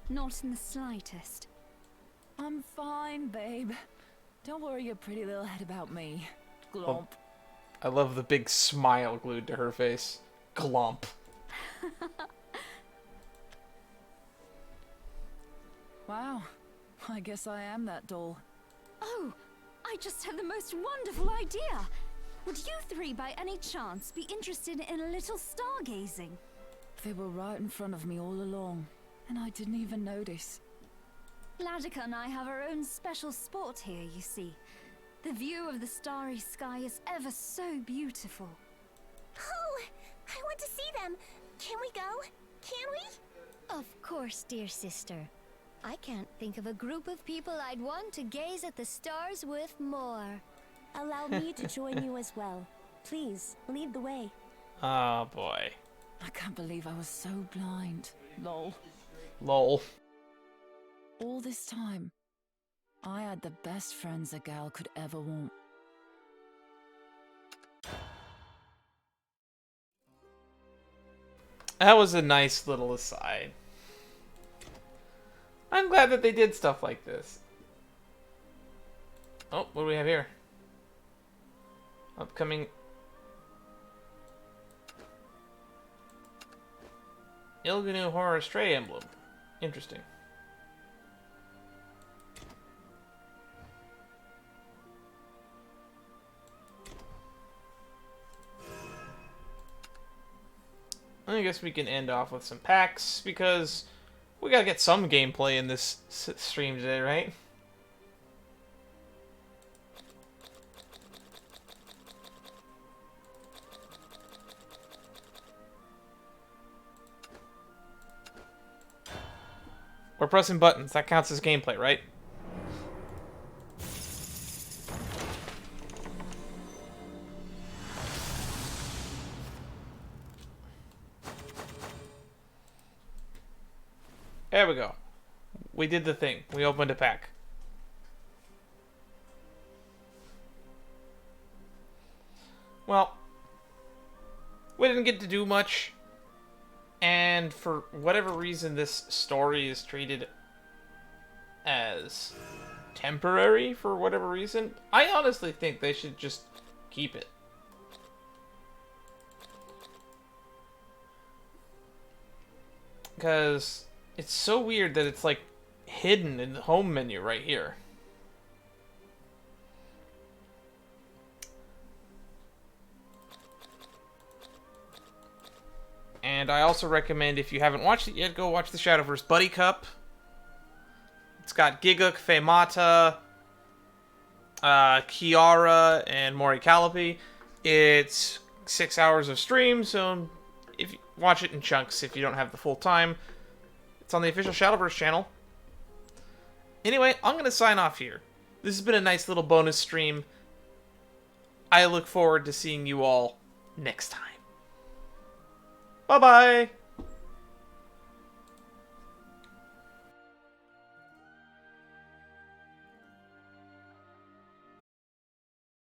Not in the slightest. I'm fine, babe. Don't worry your pretty little head about me. Glomp. I love the big smile glued to her face. Glomp. Wow. I guess I am that dull. Oh, I just had the most wonderful idea. Would you three by any chance be interested in a little stargazing? They were right in front of me all along, and I didn't even notice. Latika and I have our own special spot here, you see. The view of the starry sky is ever so beautiful. Oh, I want to see them. Can we go? Can we? Of course, dear sister. I can't think of a group of people I'd want to gaze at the stars with more. Allow me to join you as well. Please, lead the way. Oh boy. I can't believe I was so blind. Lol. Lol. All this time, I had the best friends a gal could ever want. That was a nice little aside. I'm glad that they did stuff like this. Oh, what do we have here? Upcoming... Ilganu Horror Stray Emblem. Interesting. I guess we can end off with some packs, because we gotta get some gameplay in this stream today, right? We're pressing buttons. That counts as gameplay, right? There we go. We did the thing. We opened a pack. Well, we didn't get to do much. And for whatever reason, this story is treated as temporary for whatever reason. I honestly think they should just keep it. Because it's so weird that it's like hidden in the home menu right here. And I also recommend, if you haven't watched it yet, go watch the Shadowverse Buddy Cup. It's got Giguk, Feymata, Kiara, and Mori Calliope. It's 6 hours of stream, so if you watch it in chunks if you don't have the full time. It's on the official Shadowverse channel. Anyway, I'm going to sign off here. This has been a nice little bonus stream. I look forward to seeing you all next time. Bye-bye!